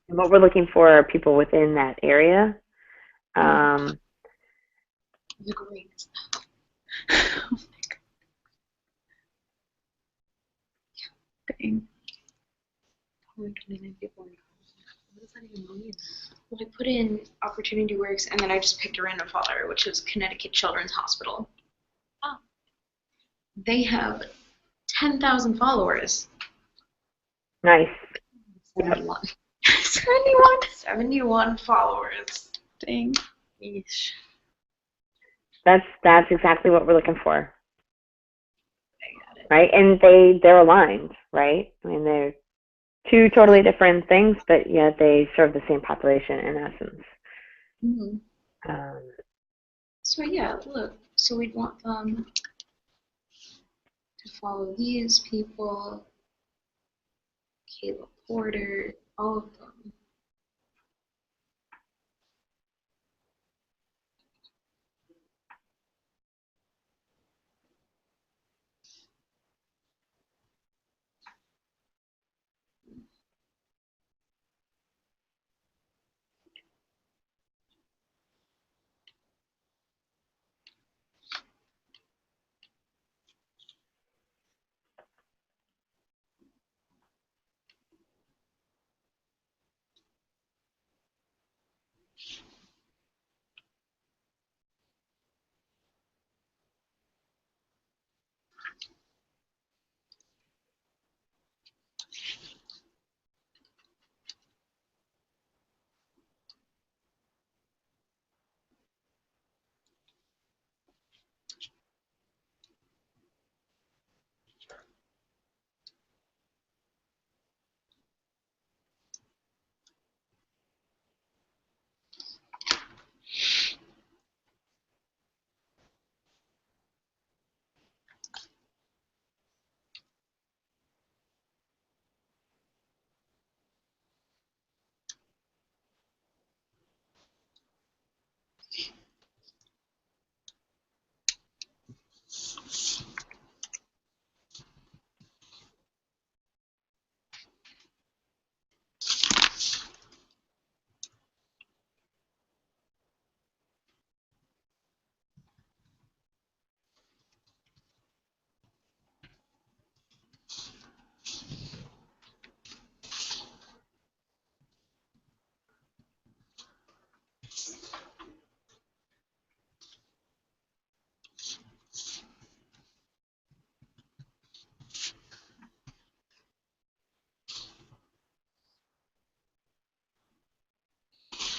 Speaker 2: And what we're looking for are people within that area.
Speaker 1: The great.
Speaker 4: Dang.
Speaker 1: 129 people. What does that even mean?
Speaker 3: Well, I put in Opportunity Works, and then I just picked a random follower, which is Connecticut Children's Hospital.
Speaker 1: Oh.
Speaker 3: They have 10,000 followers.
Speaker 2: Nice.
Speaker 3: 71.
Speaker 4: 71.
Speaker 3: 71 followers.
Speaker 4: Dang.
Speaker 1: Yeesh.
Speaker 2: That's exactly what we're looking for.
Speaker 3: I got it.
Speaker 2: Right? And they're aligned, right? I mean, they're two totally different things, but yet they serve the same population in essence.
Speaker 3: Mm-hmm. So yeah, look. So we'd want them to follow these people, Kayla Porter, all of them.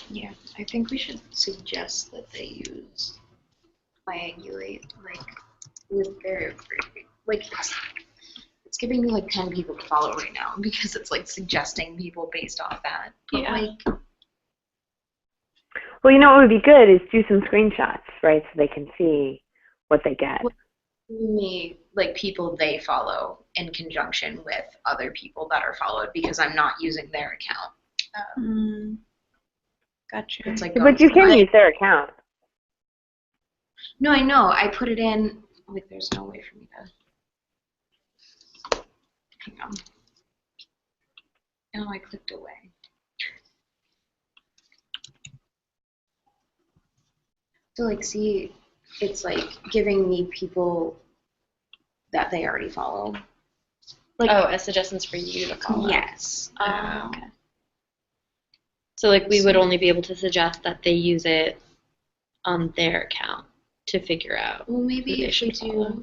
Speaker 3: Yeah, I think we should suggest that they use Triangulate, like, with their, like, it's giving me like 10 people to follow right now because it's like suggesting people based off that. But
Speaker 4: Yeah.
Speaker 3: like,
Speaker 2: Well, what would be good is do some screenshots, right, so they can see what they get.
Speaker 3: we like people they follow in conjunction with other people that are followed because I'm not using their account.
Speaker 4: Gotcha.
Speaker 3: It's like
Speaker 2: But you can use their account.
Speaker 3: No, I know. I put it in. Like, there's no way for me to. Hang on. Oh, I clicked away. So, like, see, it's like giving me people that they already follow.
Speaker 1: Like, as suggestions for you to follow.
Speaker 3: Yes.
Speaker 1: Okay. So, like, we would only be able to suggest that they use it on their account to figure out.
Speaker 3: Well, maybe if we do.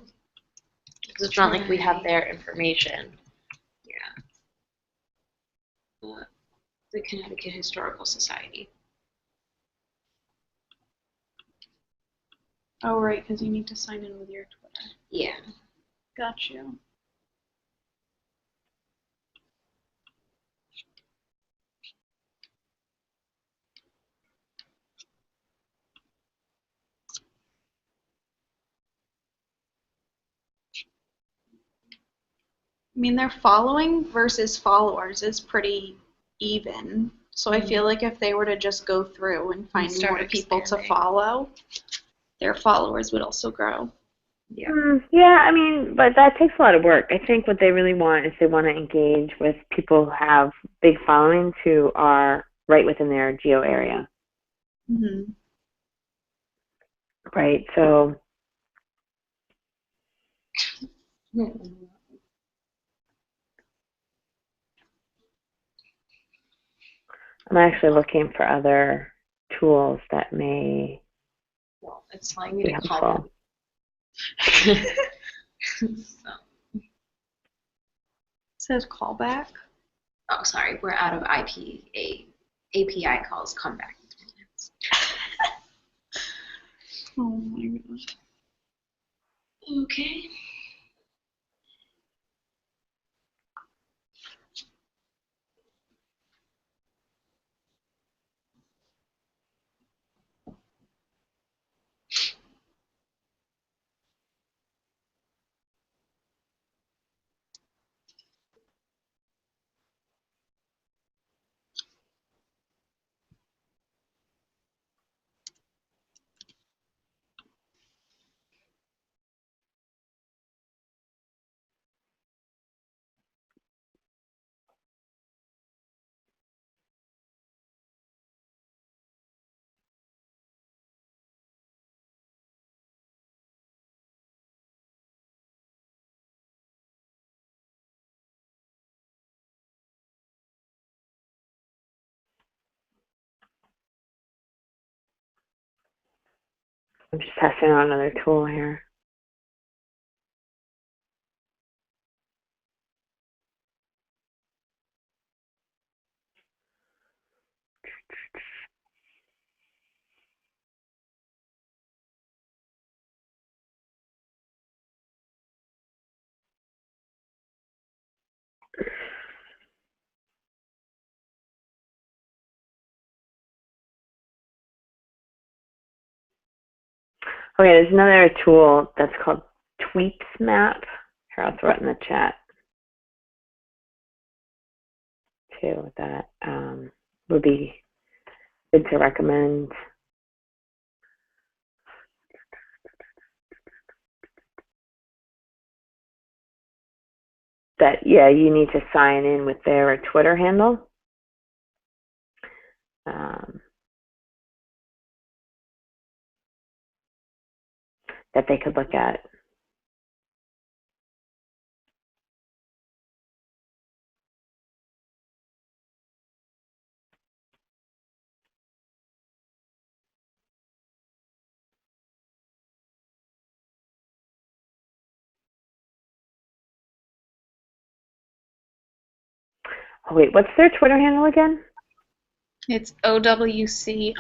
Speaker 1: Because it's not like we have their information.
Speaker 3: Yeah. The Connecticut Historical Society.
Speaker 4: Oh, right, because you need to sign in with your Twitter.
Speaker 3: Yeah.
Speaker 4: Got you. I mean, their following versus followers is pretty even. So I feel like if they were to just go through and find more people to follow, their followers would also grow.
Speaker 3: Yeah.
Speaker 2: Yeah, I mean, but that takes a lot of work. I think what they really want is they want to engage with people who have big followings who are right within their geo area.
Speaker 4: Mm-hmm.
Speaker 2: Right, so I'm actually looking for other tools that may
Speaker 3: Well, it's telling me
Speaker 2: be
Speaker 3: to call
Speaker 2: helpful.
Speaker 3: So.
Speaker 4: It says callback.
Speaker 3: Oh, sorry. We're out of API calls. Come back in 3 minutes.
Speaker 4: Oh my gosh.
Speaker 3: Okay.
Speaker 2: I'm just testing out another tool here. Okay, there's another tool that's called Tweetsmap. Here, I'll throw it in the chat too. That would be good to recommend. That, yeah, you need to sign in with their Twitter handle. That they could look at. Oh, wait, what's their Twitter handle again?
Speaker 4: It's OWC_Inc.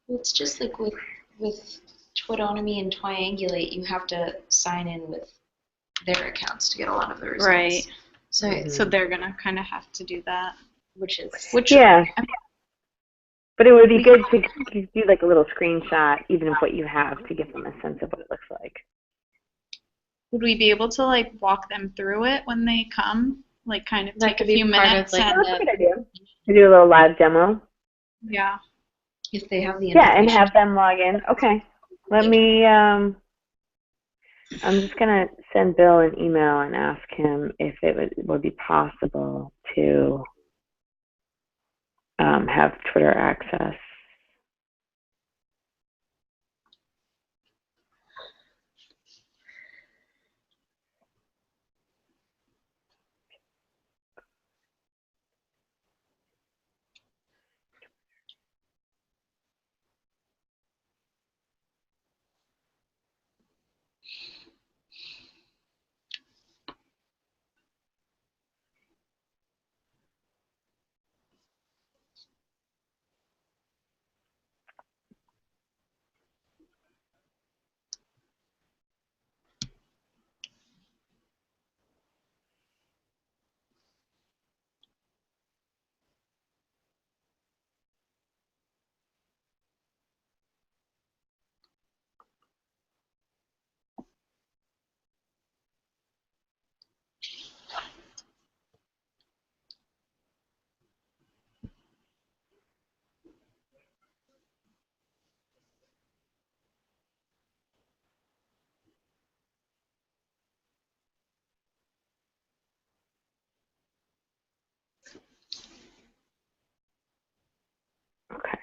Speaker 3: Well, it's just like with Twitonomy and Twiangulate, you have to sign in with their accounts to get a lot of the results.
Speaker 4: Right.
Speaker 3: So
Speaker 4: they're gonna kind of have to do that.
Speaker 3: which
Speaker 2: Yeah. But it would be good to do like a little screenshot, even of what you have, to give them a sense of what it looks like.
Speaker 4: Would we be able to like walk them through it when they come? Like kind of
Speaker 1: That
Speaker 4: take a
Speaker 1: could be
Speaker 4: few
Speaker 1: part of,
Speaker 4: minutes
Speaker 1: like,
Speaker 4: and
Speaker 2: That's a good idea. To do a little live demo.
Speaker 4: yeah.
Speaker 3: if they have the
Speaker 2: Yeah, and
Speaker 3: information.
Speaker 2: have them log in. Okay. Let me, I'm just going to send Bill an email and ask him if it would be possible to have Twitter access. Okay.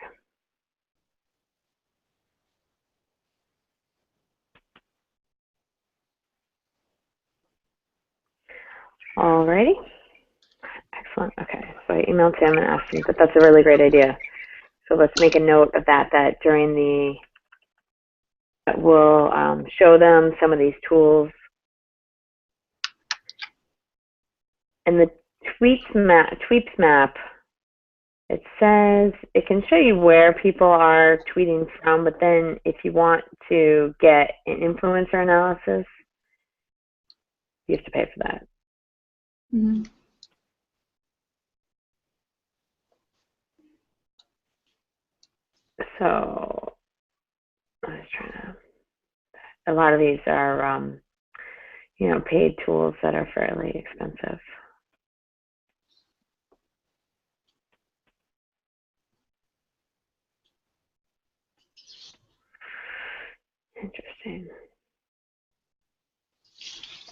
Speaker 2: Alrighty. Excellent. Okay. So I emailed him and asked him, but that's a really great idea. So let's make a note of that during the, we'll show them some of these tools. And the tweets map, it says it can show you where people are tweeting from, but then if you want to get an influencer analysis, you have to pay for that.
Speaker 4: Mm-hmm.
Speaker 2: So I was trying to, a lot of these are, you know, paid tools that are fairly expensive. Interesting.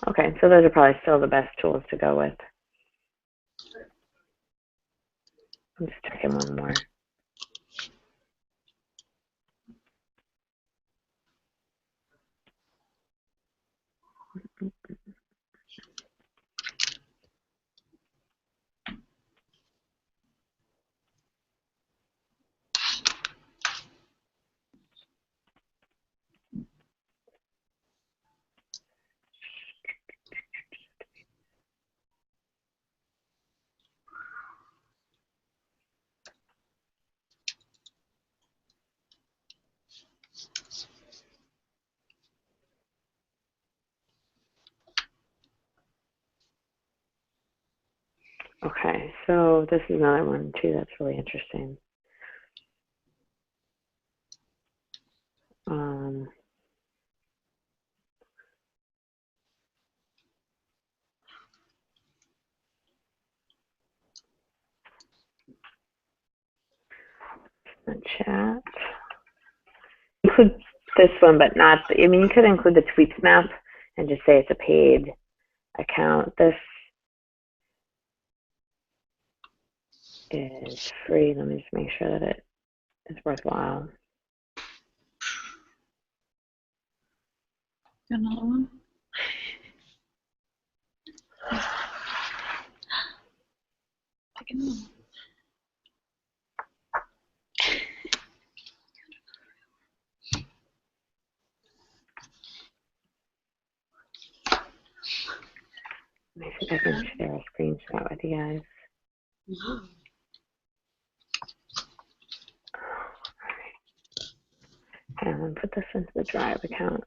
Speaker 2: Okay, so those are probably still the best tools to go with. I'm just checking one more. Okay, so this is another one too that's really interesting. The chat. Include this one, but not, I mean, you could include the tweets map and just say it's a paid account. This is free. Let me just make sure that it is worthwhile.
Speaker 4: Another one. Pick another one.
Speaker 2: Let me see if I can share a screenshot with you guys. Okay, I'm going to put this into the Drive account.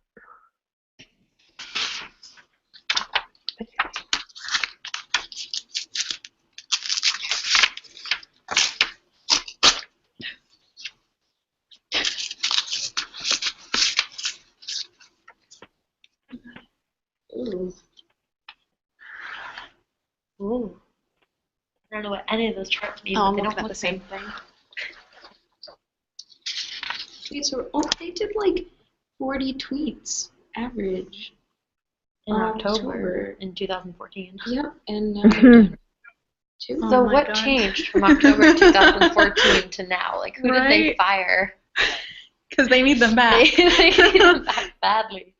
Speaker 1: Ooh. Ooh. I don't know what any of those charts mean.
Speaker 4: Oh,
Speaker 1: But
Speaker 4: I'm
Speaker 1: they
Speaker 4: looking
Speaker 1: don't
Speaker 4: at
Speaker 1: look
Speaker 4: the same
Speaker 1: good.
Speaker 4: thing.
Speaker 3: Tweets were, they did like 40 tweets average.
Speaker 1: In October in 2014.
Speaker 3: Yep, and now they're down two.
Speaker 4: Oh
Speaker 1: So
Speaker 4: my
Speaker 1: what
Speaker 4: God.
Speaker 1: changed from October 2014 to now? Like, who did they
Speaker 4: Right.
Speaker 1: fire?
Speaker 4: Because they need them back.
Speaker 1: They need them back badly.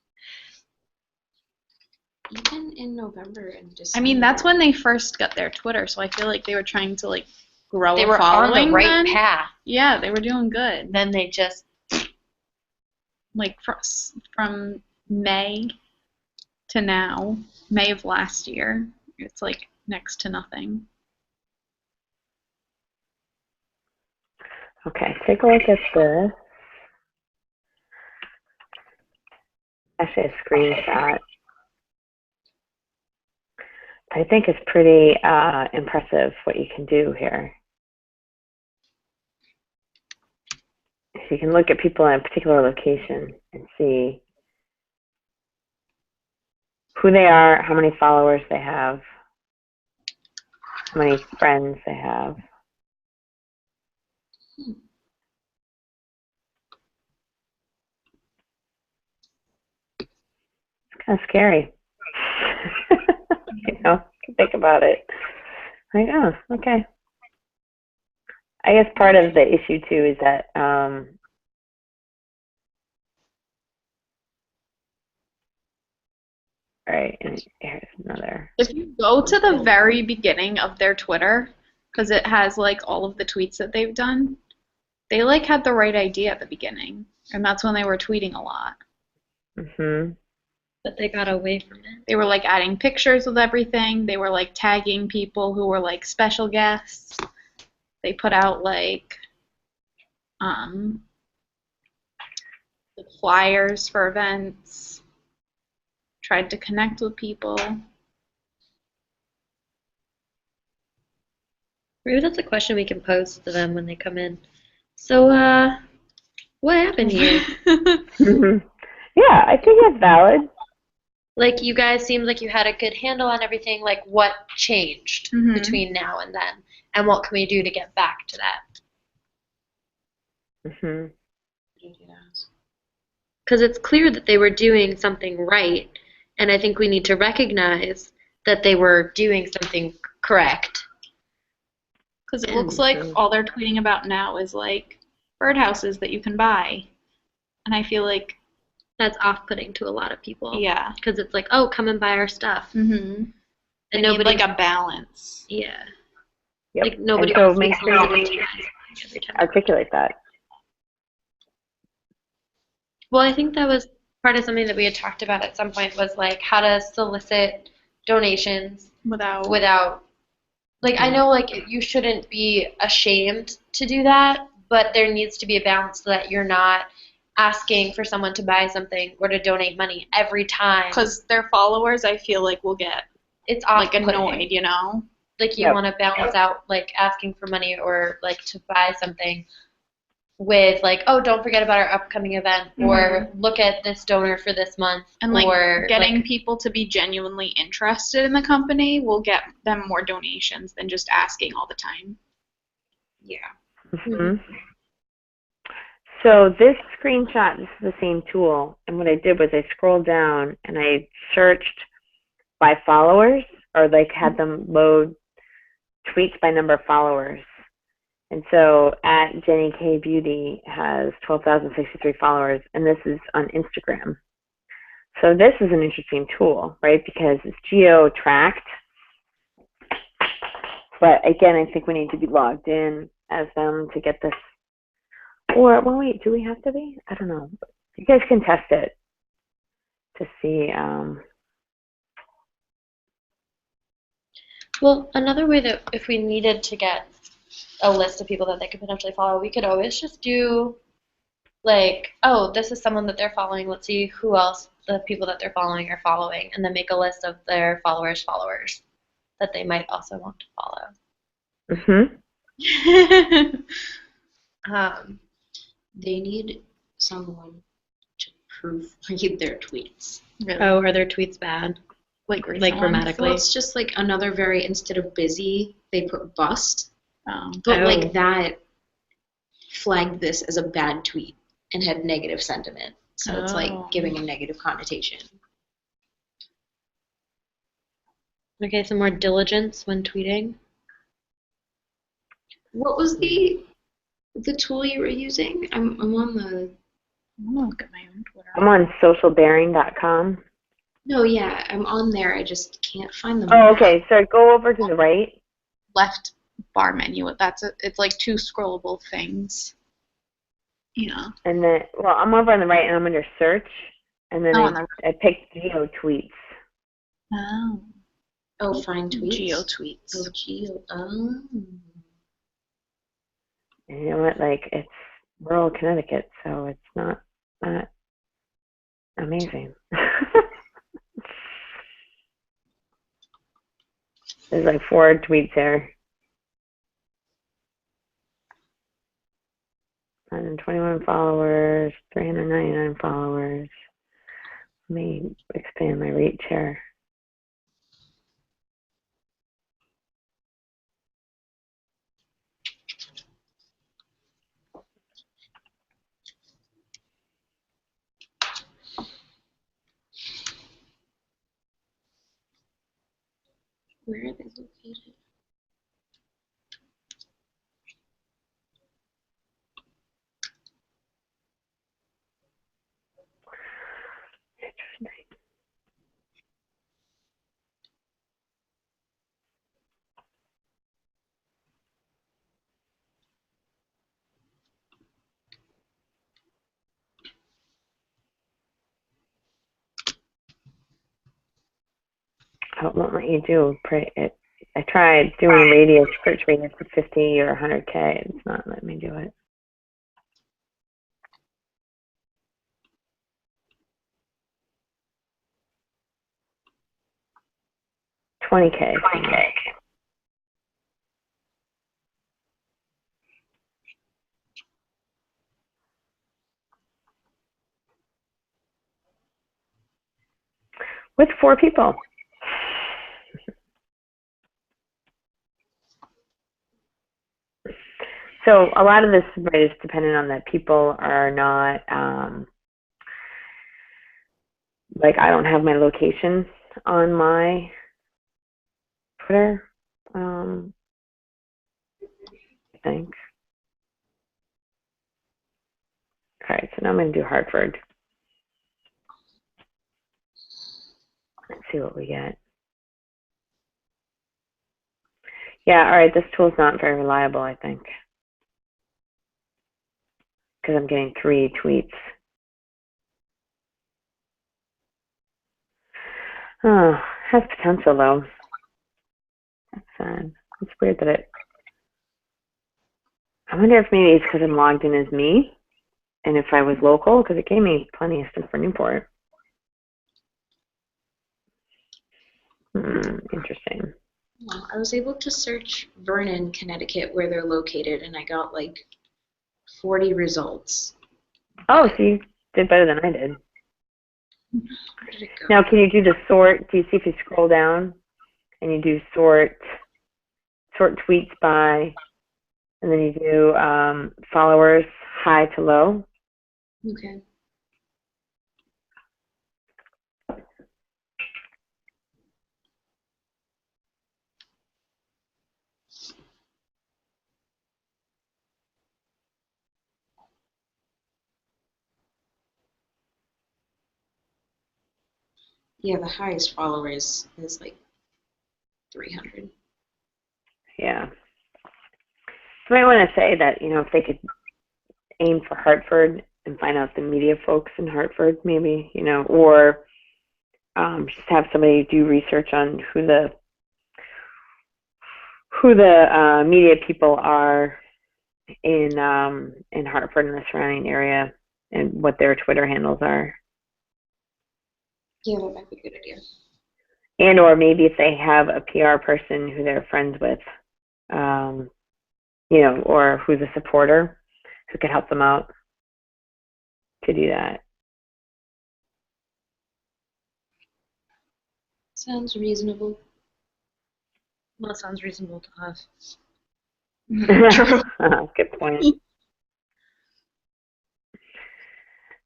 Speaker 3: Even in November and
Speaker 4: I
Speaker 3: December.
Speaker 4: mean, that's when they first got their Twitter, so I feel like they were trying to like grow
Speaker 1: They
Speaker 4: a
Speaker 1: were on
Speaker 4: following
Speaker 1: the right
Speaker 4: then.
Speaker 1: path.
Speaker 4: Yeah, they were doing good.
Speaker 1: Then they just
Speaker 4: Like from May to now, May of last year, it's like next to nothing.
Speaker 2: Okay, take a look at this. Actually, a screenshot. I think it's pretty impressive what you can do here. So you can look at people in a particular location and see who they are, how many followers they have, how many friends they have. It's kind of scary. You know, think about it. Like, oh, okay. I guess part of the issue too is that all right, and here's another.
Speaker 4: If you go to the very beginning of their Twitter, because it has like all of the tweets that they've done, they like had the right idea at the beginning, and that's when they were tweeting a lot.
Speaker 2: Mhm.
Speaker 1: but they got away from it.
Speaker 4: They were like adding pictures with everything. They were like tagging people who were like special guests. They put out like the flyers for events. Tried to connect with people.
Speaker 1: Maybe that's a question we can pose to them when they come in. So, what happened here?
Speaker 2: Yeah, I think that's valid.
Speaker 1: Like, you guys seemed like you had a good handle on everything. Like, what changed
Speaker 4: Mhm.
Speaker 1: between now and then? And what can we do to get back to that?
Speaker 2: Mhm.
Speaker 1: Because it's clear that they were doing something right. And I think we need to recognize that they were doing something correct.
Speaker 4: Because it looks like all they're tweeting about now is like birdhouses that you can buy. And I feel like,
Speaker 1: That's off-putting to a lot of people.
Speaker 4: yeah.
Speaker 1: Because it's like, oh, come and buy our stuff.
Speaker 4: Mm-hmm.
Speaker 1: And
Speaker 4: Need
Speaker 1: nobody,
Speaker 4: like a balance.
Speaker 1: yeah.
Speaker 2: Yep.
Speaker 1: Like, nobody
Speaker 2: And so
Speaker 1: wants to
Speaker 2: make
Speaker 1: be
Speaker 2: sure you
Speaker 1: positive every time.
Speaker 2: articulate that.
Speaker 1: Well, I think that was part of something that we had talked about at some point was like how to solicit donations
Speaker 4: Without.
Speaker 1: like I know like you shouldn't be ashamed to do that, but there needs to be a balance so that you're not asking for someone to buy something or to donate money every time.
Speaker 4: Because their followers, I feel like, will get
Speaker 1: It's
Speaker 4: like
Speaker 1: off-putting.
Speaker 4: annoyed, you know?
Speaker 1: Like you
Speaker 2: Yep.
Speaker 1: want to balance out like asking for money or like to buy something with like, oh, don't forget about our upcoming event or look at this donor for this month.
Speaker 4: And like
Speaker 1: or
Speaker 4: getting
Speaker 1: like,
Speaker 4: people to be genuinely interested in the company will get them more donations than just asking all the time.
Speaker 3: Yeah.
Speaker 2: Mhm. So this screenshot, this is the same tool, and what I did was I scrolled down and I searched by followers, or like had them load tweets by number of followers. And so at Jenny K Beauty has 12,063 followers, and this is on Instagram. So this is an interesting tool, right? Because it's geo-tracked. But again, I think we need to be logged in as them to get this. Or, well, wait, do we have to be? I don't know. You guys can test it to see.
Speaker 1: Well, another way that if we needed to get a list of people that they could potentially follow, we could always just do like, oh, this is someone that they're following. Let's see who else the people that they're following are following, and then make a list of their followers that they might also want to follow.
Speaker 3: They need someone to proofread their tweets.
Speaker 1: Really? Oh, are their tweets bad? Like grammatically?
Speaker 3: Well, it's just like another instead of busy, they put bust. But like that flagged this as a bad tweet and had negative sentiment. So it's like giving a negative connotation.
Speaker 1: Okay, some more diligence when tweeting.
Speaker 3: What was the tool you were using? I'm on the.
Speaker 4: I'm gonna look at my own Twitter.
Speaker 2: I'm on socialbearing.com.
Speaker 3: No, yeah, I'm on there. I just can't find them.
Speaker 2: Oh, okay. So go over to the right.
Speaker 4: Left bar menu. It's like 2 scrollable things. Yeah.
Speaker 2: And then, well, I'm over on the right, and I'm under search, and then I picked geo tweets.
Speaker 4: Oh.
Speaker 3: Oh, find tweets.
Speaker 4: Geo tweets.
Speaker 3: Oh, geo. Oh.
Speaker 2: And you know what? Like, it's rural Connecticut, so it's not that amazing. There's like 4 tweets there. 121 followers, 399 followers. Let me expand my reach here.
Speaker 3: Where are they located?
Speaker 2: Interesting. Oh, it won't let you do it. I tried doing radius, search radius for 50 or 100K. It's not letting me do it. $20K. With 4 people. So a lot of this is dependent on that people are not, like I don't have my location on my Twitter, I think. All right, so now I'm going to do Hartford. Let's see what we get. Yeah, all right, this tool's not very reliable, I think. Because I'm getting 3 tweets. Oh, has potential though. That's sad. It's weird that I wonder if maybe it's because I'm logged in as me, and if I was local, because it gave me plenty of stuff for Newport. Interesting.
Speaker 3: Well, I was able to search Vernon, Connecticut, where they're located, and I got like 40 results.
Speaker 2: Oh, so you did better than I did.
Speaker 3: Where did it go?
Speaker 2: Now, can you do the sort? Do you see if you scroll down and you do sort tweets by, and then you do followers high to low?
Speaker 3: Okay. Yeah, the highest followers is like 300.
Speaker 2: Yeah. So I want to say that, you know, if they could aim for Hartford and find out the media folks in Hartford, maybe, you know, or just have somebody do research on who the media people are in Hartford and the surrounding area, and what their Twitter handles are.
Speaker 3: Yeah, that might be a good idea.
Speaker 2: And or maybe if they have a PR person who they're friends with, you know, or who's a supporter who could help them out to do that.
Speaker 3: Sounds reasonable.
Speaker 1: Well, it sounds reasonable to us.
Speaker 4: True.
Speaker 2: Good point.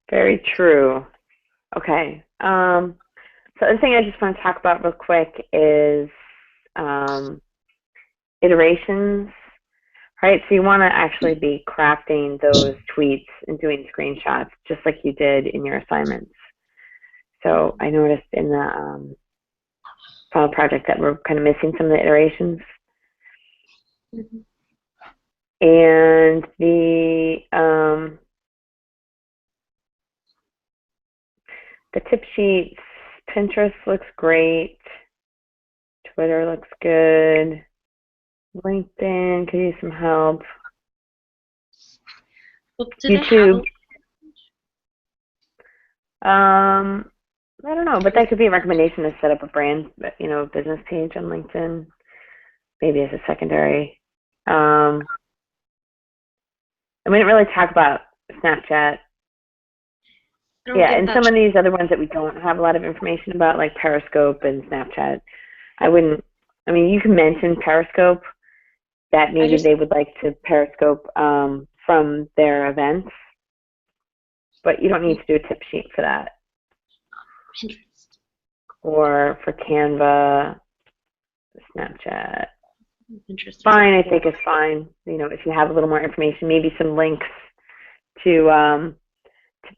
Speaker 2: Very true. Okay. So the other thing I just want to talk about real quick is iterations, right? So you want to actually be crafting those tweets and doing screenshots just like you did in your assignments. So I noticed in the final project that we're kind of missing some of the iterations.
Speaker 3: Mm-hmm.
Speaker 2: And the tip sheets, Pinterest looks great. Twitter looks good. LinkedIn could use some help.
Speaker 1: Well,
Speaker 2: YouTube. I don't know, but that could be a recommendation to set up a brand, you know, business page on LinkedIn, maybe as a secondary. And we didn't really talk about Snapchat. Yeah, and some of these other ones that we don't have a lot of information about, like Periscope and Snapchat, I mean, you can mention Periscope, that maybe they would like to Periscope from their events, but you don't need to do a tip sheet for that.
Speaker 3: Pinterest.
Speaker 2: Or for Canva, Snapchat.
Speaker 1: Interesting.
Speaker 2: Fine, I think it's fine. You know, if you have a little more information, maybe some links to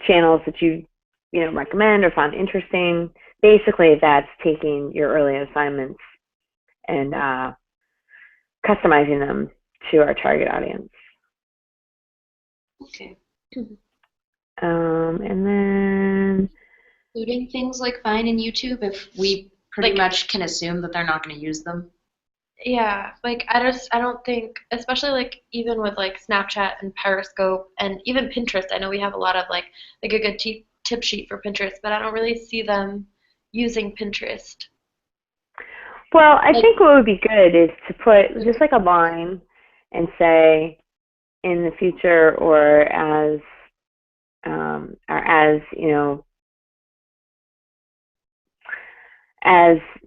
Speaker 2: channels that you know, recommend or found interesting. Basically, that's taking your early assignments and customizing them to our target audience.
Speaker 3: Okay.
Speaker 2: And then
Speaker 3: Including things like Vine and YouTube, if we pretty much can assume that they're not going to use them.
Speaker 1: Yeah, like I don't think, especially like even with like Snapchat and Periscope and even Pinterest, I know we have a lot of like a good tip sheet for Pinterest, but I don't really see them using Pinterest.
Speaker 2: Well, I think what would be good is to put just like a line and say in the future or as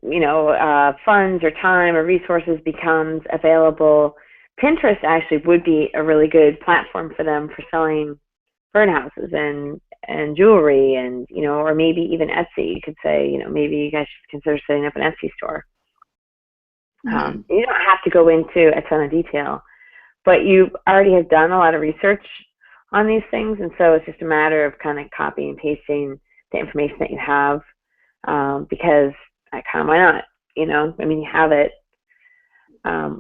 Speaker 2: you know, funds or time or resources becomes available, Pinterest actually would be a really good platform for them for selling birdhouses and jewelry and, you know, or maybe even Etsy. You could say, you know, maybe you guys should consider setting up an Etsy store.
Speaker 4: Mm-hmm.
Speaker 2: You don't have to go into a ton of detail, but you already have done a lot of research on these things, and so it's just a matter of kind of copying and pasting the information that you have, because why not? You know, I mean, you have it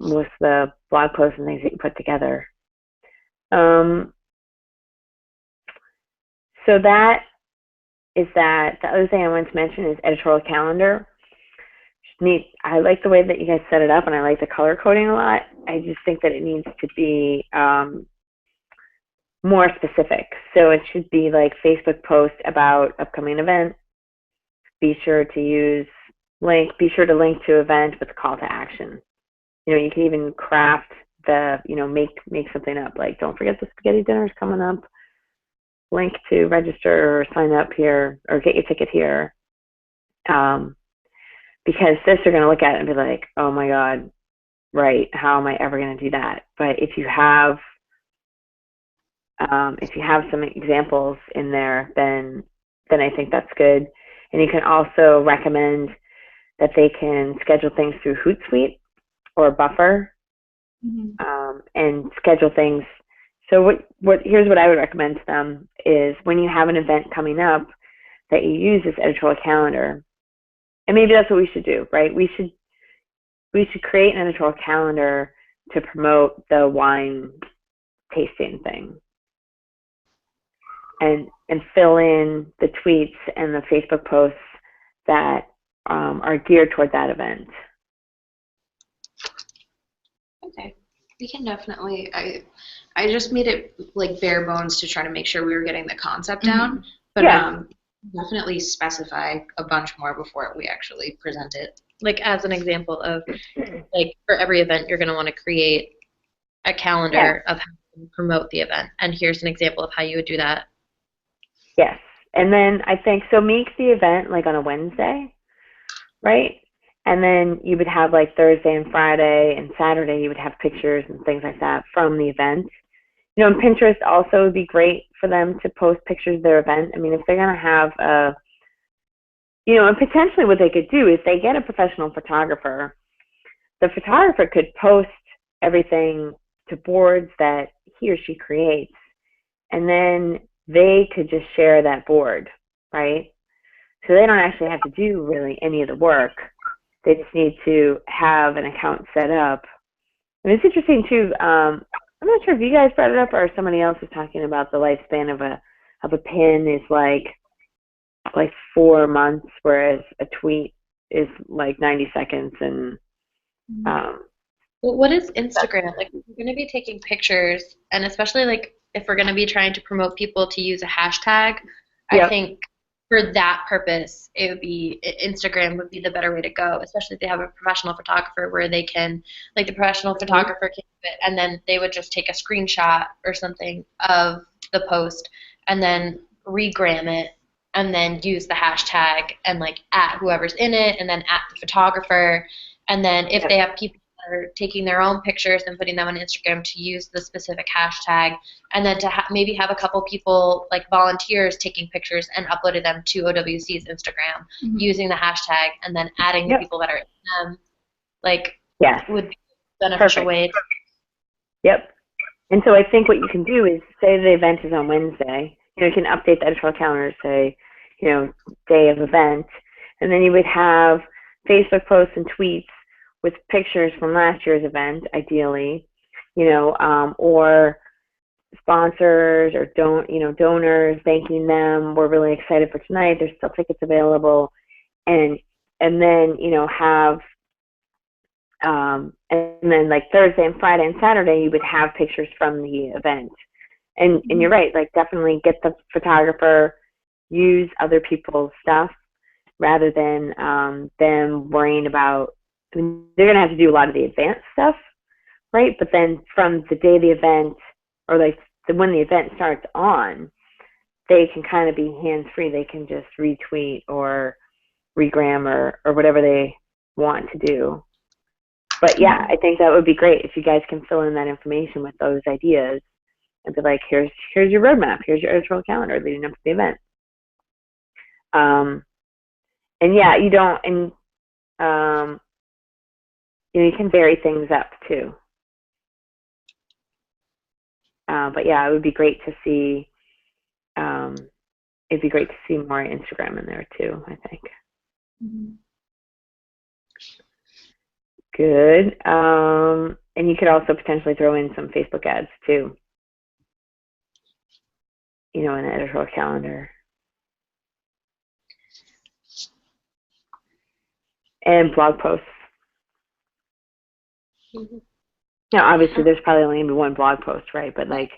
Speaker 2: with the blog posts and things that you put together. So that is that. The other thing I wanted to mention is editorial calendar. Neat. I like the way that you guys set it up, and I like the color coding a lot. I just think that it needs to be more specific. So it should be like Facebook post about upcoming event. Be sure to link to event with a call to action. You know, you can even craft the, you know, make something up, like don't forget the spaghetti dinner is coming up. Link to register or sign up here or get your ticket here. Because this, they're going to look at it and be like, oh my God, right, how am I ever going to do that? But if you have some examples in there, then I think that's good. And you can also recommend that they can schedule things through Hootsuite or Buffer, and schedule things. So here's what I would recommend to them is when you have an event coming up that you use this editorial calendar. And maybe that's what we should do, right? We should create an editorial calendar to promote the wine tasting thing, and fill in the tweets and the Facebook posts that are geared toward that event.
Speaker 3: Okay. We can definitely. I just made it like bare bones to try to make sure we were getting the concept down, but definitely specify a bunch more before we actually present it.
Speaker 1: Like as an example of like for every event you're going to want to create a calendar of how to promote the event, and here's an example of how you would do that.
Speaker 2: Yes, and then I think so. Make the event like on a Wednesday, right? And then you would have like Thursday and Friday and Saturday. You would have pictures and things like that from the event. You know, and Pinterest also would be great for them to post pictures of their event. I mean, if they're going to have a, you know, and potentially what they could do is they get a professional photographer. The photographer could post everything to boards that he or she creates, and then they could just share that board, right? So they don't actually have to do really any of the work. They just need to have an account set up. And it's interesting too. I'm not sure if you guys brought it up or somebody else was talking about the lifespan of a pin is like 4 months, whereas a tweet is like 90 seconds. And
Speaker 1: well, what is Instagram? Like, if we're going to be taking pictures, and especially like if we're going to be trying to promote people to use a hashtag, I think for that purpose, it would be Instagram would be the better way to go, especially if they have a professional photographer where they can, like the professional photographer can do it, and then they would just take a screenshot or something of the post and then regram it and then use the hashtag and like at whoever's in it and then at the photographer, and then if they have people are taking their own pictures and putting them on Instagram to use the specific hashtag, and then to maybe have a couple people like volunteers taking pictures and uploading them to OWC's Instagram using the hashtag, and then adding the people that are in them, like would be a beneficial way.
Speaker 2: Yep. And so I think what you can do is say the event is on Wednesday. You know, you can update the editorial calendar, say, you know, day of event, and then you would have Facebook posts and tweets with pictures from last year's event, ideally, you know, or sponsors or donors thanking them. We're really excited for tonight. There's still tickets available, and then you know have and then like Thursday and Friday and Saturday you would have pictures from the event. And you're right, like definitely get the photographer, use other people's stuff rather than them worrying about. I mean, they're going to have to do a lot of the advanced stuff, right? But then from the day of the event, or like when the event starts on, they can kind of be hands-free. They can just retweet or regram or whatever they want to do. But yeah, I think that would be great if you guys can fill in that information with those ideas and be like, here's your roadmap, here's your editorial calendar leading up to the event. And yeah, you don't, and you know, you can vary things up too. But yeah, it would be great to see. It'd be great to see more Instagram in there too, I think. Good. And you could also potentially throw in some Facebook ads too. You know, in the editorial calendar. And blog posts. Now, obviously, there's probably only going to be one blog post, right? But like,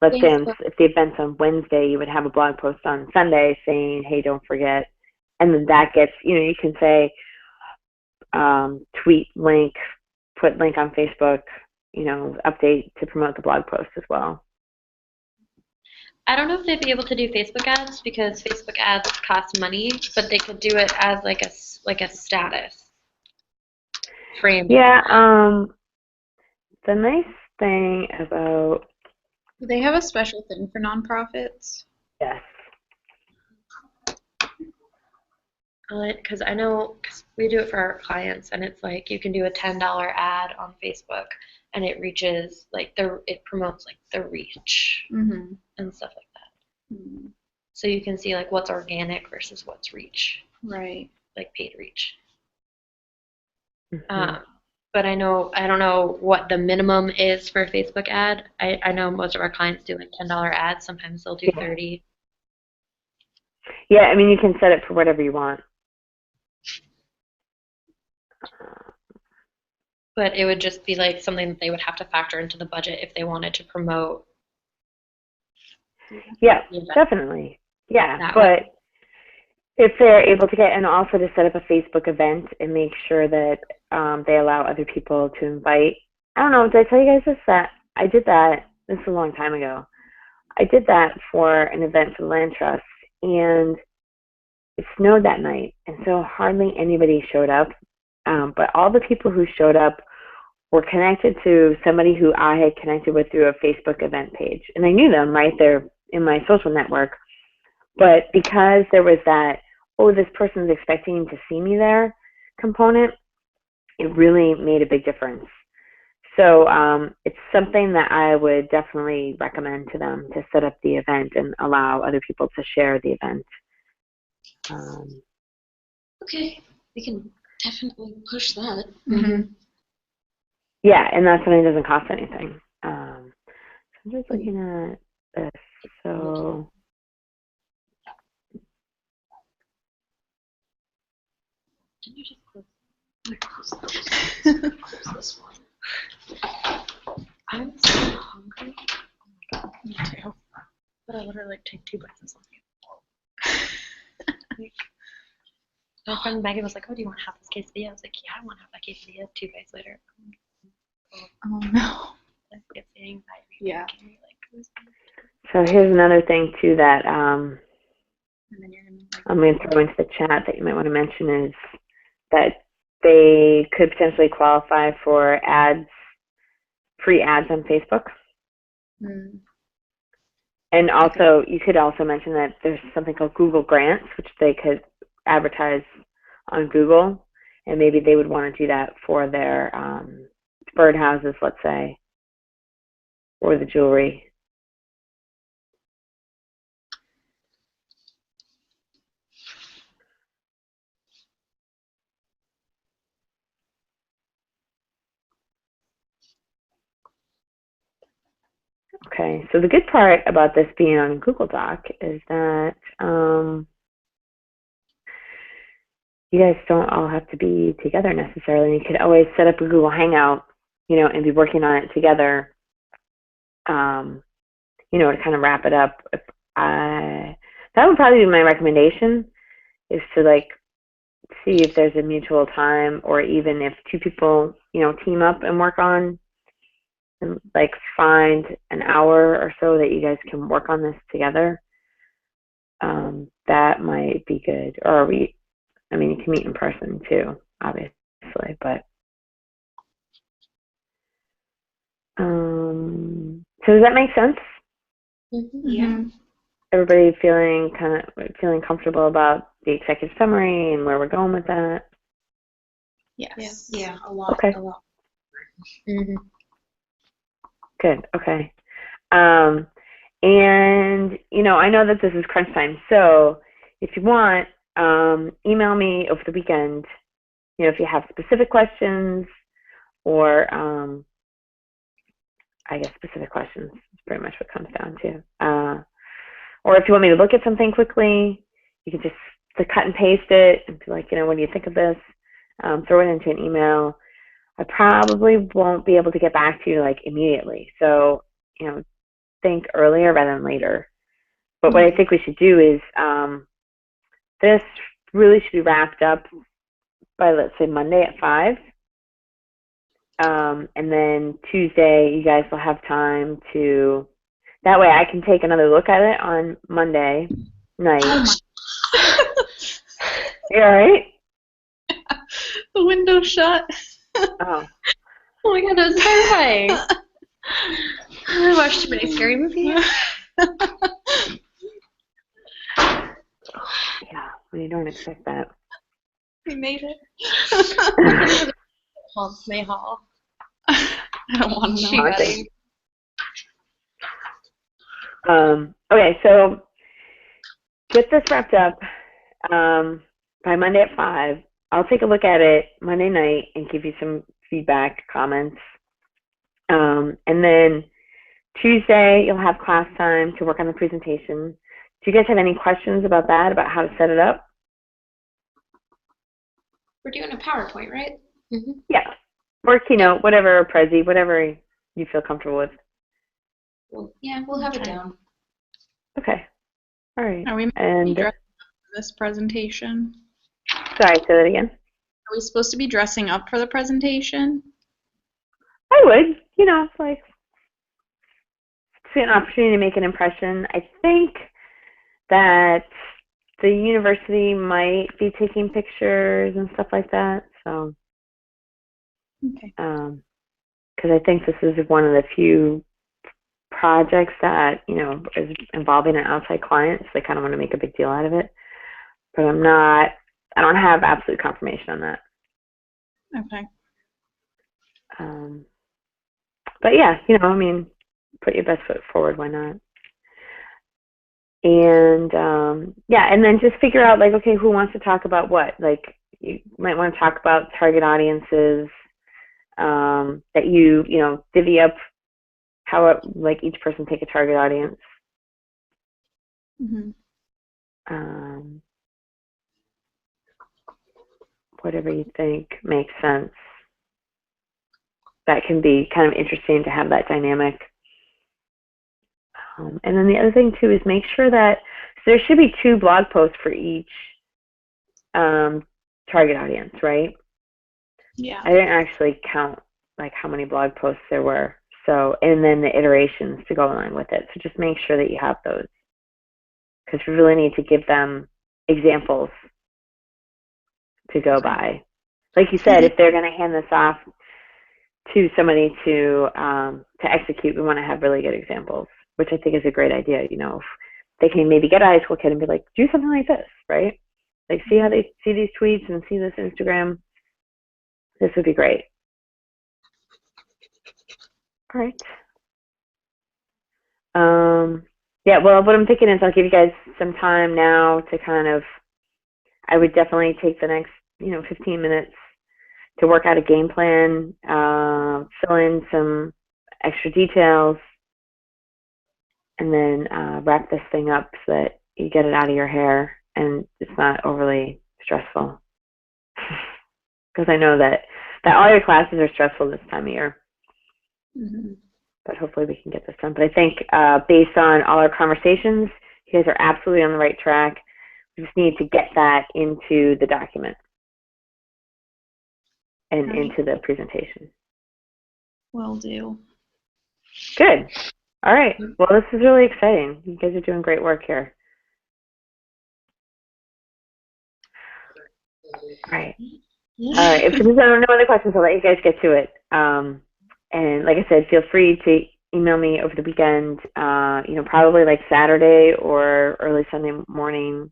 Speaker 2: let's say if the event's on Wednesday, you would have a blog post on Sunday saying, "Hey, don't forget," and then that gets, you know, you can say, tweet link, put link on Facebook, you know, update to promote the blog post as well.
Speaker 1: I don't know if they'd be able to do Facebook ads because Facebook ads cost money, but they could do it as like a status frame.
Speaker 2: Yeah. The nice thing about
Speaker 4: do they have a special thing for nonprofits?
Speaker 2: Yes.
Speaker 1: Because I know, because we do it for our clients, and it's like you can do a $10 ad on Facebook, and it reaches like it promotes like the reach and stuff like that. So you can see like what's organic versus what's reach,
Speaker 4: right? Like
Speaker 1: paid reach. But I don't know what the minimum is for a Facebook ad. I know most of our clients do like $10 ads. Sometimes they'll do 30.
Speaker 2: Yeah, I mean you can set it for whatever you want.
Speaker 1: But it would just be like something that they would have to factor into the budget if they wanted to promote.
Speaker 2: Yeah, definitely. Yeah, but if they're able to get, and also to set up a Facebook event and make sure that they allow other people to invite. I don't know, did I tell you guys this? That I did that, this is a long time ago. I did that for an event for the Land Trust, and it snowed that night, and so hardly anybody showed up. But all the people who showed up were connected to somebody who I had connected with through a Facebook event page. And I knew them right there in my social network. But because there was that, oh, this person's expecting to see me there component, it really made a big difference. So it's something that I would definitely recommend to them, to set up the event and allow other people to share the event.
Speaker 3: Okay, we can definitely push that.
Speaker 1: Mm-hmm.
Speaker 2: Yeah, and that's something that doesn't cost anything. So I'm just looking at this. So
Speaker 1: Didn't you just close?
Speaker 3: Close this one.
Speaker 1: I'm so hungry. Oh my god, me too. But I literally like take 2 bites of something. My friend Megan was like, "Oh, do you want half this quesadilla?" I was like, "Yeah, I want half that quesadilla." 2 bites later.
Speaker 4: Oh no.
Speaker 1: I get the anxiety.
Speaker 4: Yeah.
Speaker 2: so here's another thing too that
Speaker 1: And then you're gonna like,
Speaker 2: I'm going to throw into the chat that you might want to mention is that they could potentially qualify for ads, free ads on Facebook. And also, you could also mention that there's something called Google Grants, which they could advertise on Google, and maybe they would want to do that for their birdhouses, let's say, or the jewelry. Okay, so the good part about this being on Google Doc is that you guys don't all have to be together necessarily. You could always set up a Google Hangout, and be working on it together, to kind of wrap it up. That would probably be my recommendation, is to see if there's a mutual time, or even if 2 people, team up and work on, and find an hour or so that you guys can work on this together. That might be good. Or you can meet in person too, obviously, but so does that make sense?
Speaker 3: Yeah.
Speaker 2: Everybody feeling comfortable about the executive summary and where we're going with that?
Speaker 4: Yes.
Speaker 3: Yeah, a lot.
Speaker 2: Okay.
Speaker 3: A lot.
Speaker 1: mm-hmm.
Speaker 2: Good. Okay. And I know that this is crunch time, so if you want, email me over the weekend. If you have specific questions, or I guess specific questions is pretty much what it comes down to. Or if you want me to look at something quickly, you can just cut and paste it and be like, what do you think of this? Throw it into an email. I probably won't be able to get back to you immediately. So, think earlier rather than later. But what I think we should do is this really should be wrapped up by, let's say, Monday at 5. And then Tuesday, you guys will have time to, that way I can take another look at it on Monday night. You all right?
Speaker 4: The window shut.
Speaker 2: Oh.
Speaker 1: Oh my god, that was terrifying. I watched too many scary movies.
Speaker 2: Yeah, well, you don't expect that.
Speaker 4: We made it.
Speaker 1: Haunts May Hall.
Speaker 4: I don't want to know.
Speaker 2: Okay, so get this wrapped up by Monday at 5. I'll take a look at it Monday night and give you some feedback, comments. And then Tuesday, you'll have class time to work on the presentation. Do you guys have any questions about that, about how to set it up?
Speaker 3: We're doing a PowerPoint, right?
Speaker 1: Mm-hmm.
Speaker 2: Yeah. or keynote, whatever, or Prezi, whatever you feel comfortable with.
Speaker 3: Well, yeah, we'll have it down.
Speaker 2: Okay. All right.
Speaker 4: Are we
Speaker 2: And
Speaker 4: dressing up for this presentation?
Speaker 2: sorry, say that again.
Speaker 4: Are we supposed to be dressing up for the presentation?
Speaker 2: I would, it's like it's an opportunity to make an impression. I think that the university might be taking pictures and stuff like that. So,
Speaker 4: Okay.
Speaker 2: because I think this is one of the few projects that is involving an outside client, so they kind of want to make a big deal out of it. But I don't have absolute confirmation on that.
Speaker 4: Okay.
Speaker 2: But yeah, put your best foot forward. Why not? And yeah, and then just figure out like, okay, who wants to talk about what? Like, you might want to talk about target audiences that you divvy up how like each person take a target audience.
Speaker 4: Mm-hmm.
Speaker 2: Whatever you think makes sense. That can be kind of interesting to have that dynamic. And then the other thing too is make sure that there should be 2 blog posts for each target audience, right?
Speaker 4: Yeah.
Speaker 2: I didn't actually count like how many blog posts there were. So, and then the iterations to go along with it. So just make sure that you have those, because we really need to give them examples to go by. Like you said, if they're going to hand this off to somebody to execute, we want to have really good examples, which I think is a great idea. If they can maybe get a high school kid and be like, do something like this, right? Like, see how they see these tweets and see this Instagram. This would be great. All right. Yeah, well, what I'm thinking is I'll give you guys some time now to I would definitely take the next, 15 minutes to work out a game plan, fill in some extra details, and then wrap this thing up so that you get it out of your hair and it's not overly stressful. Because I know that all your classes are stressful this time of year.
Speaker 4: Mm-hmm.
Speaker 2: But hopefully we can get this done. But I think based on all our conversations, you guys are absolutely on the right track. We just need to get that into the document and into the presentation.
Speaker 4: Will do.
Speaker 2: Good. All right. Well, this is really exciting. You guys are doing great work here. All right. All right. If there's no other questions, I'll let you guys get to it. And like I said, feel free to email me over the weekend, probably like Saturday or early Sunday morning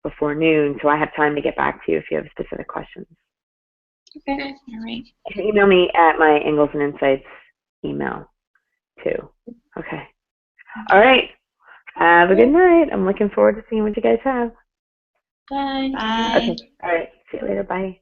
Speaker 2: before noon, so I have time to get back to you if you have specific questions.
Speaker 4: Okay. All right.
Speaker 2: You can email me at my Ingalls and Insights email too. Okay. All right. Have a good night. I'm looking forward to seeing what you guys have.
Speaker 1: Bye.
Speaker 4: Bye.
Speaker 2: Okay. All right. See you later. Bye.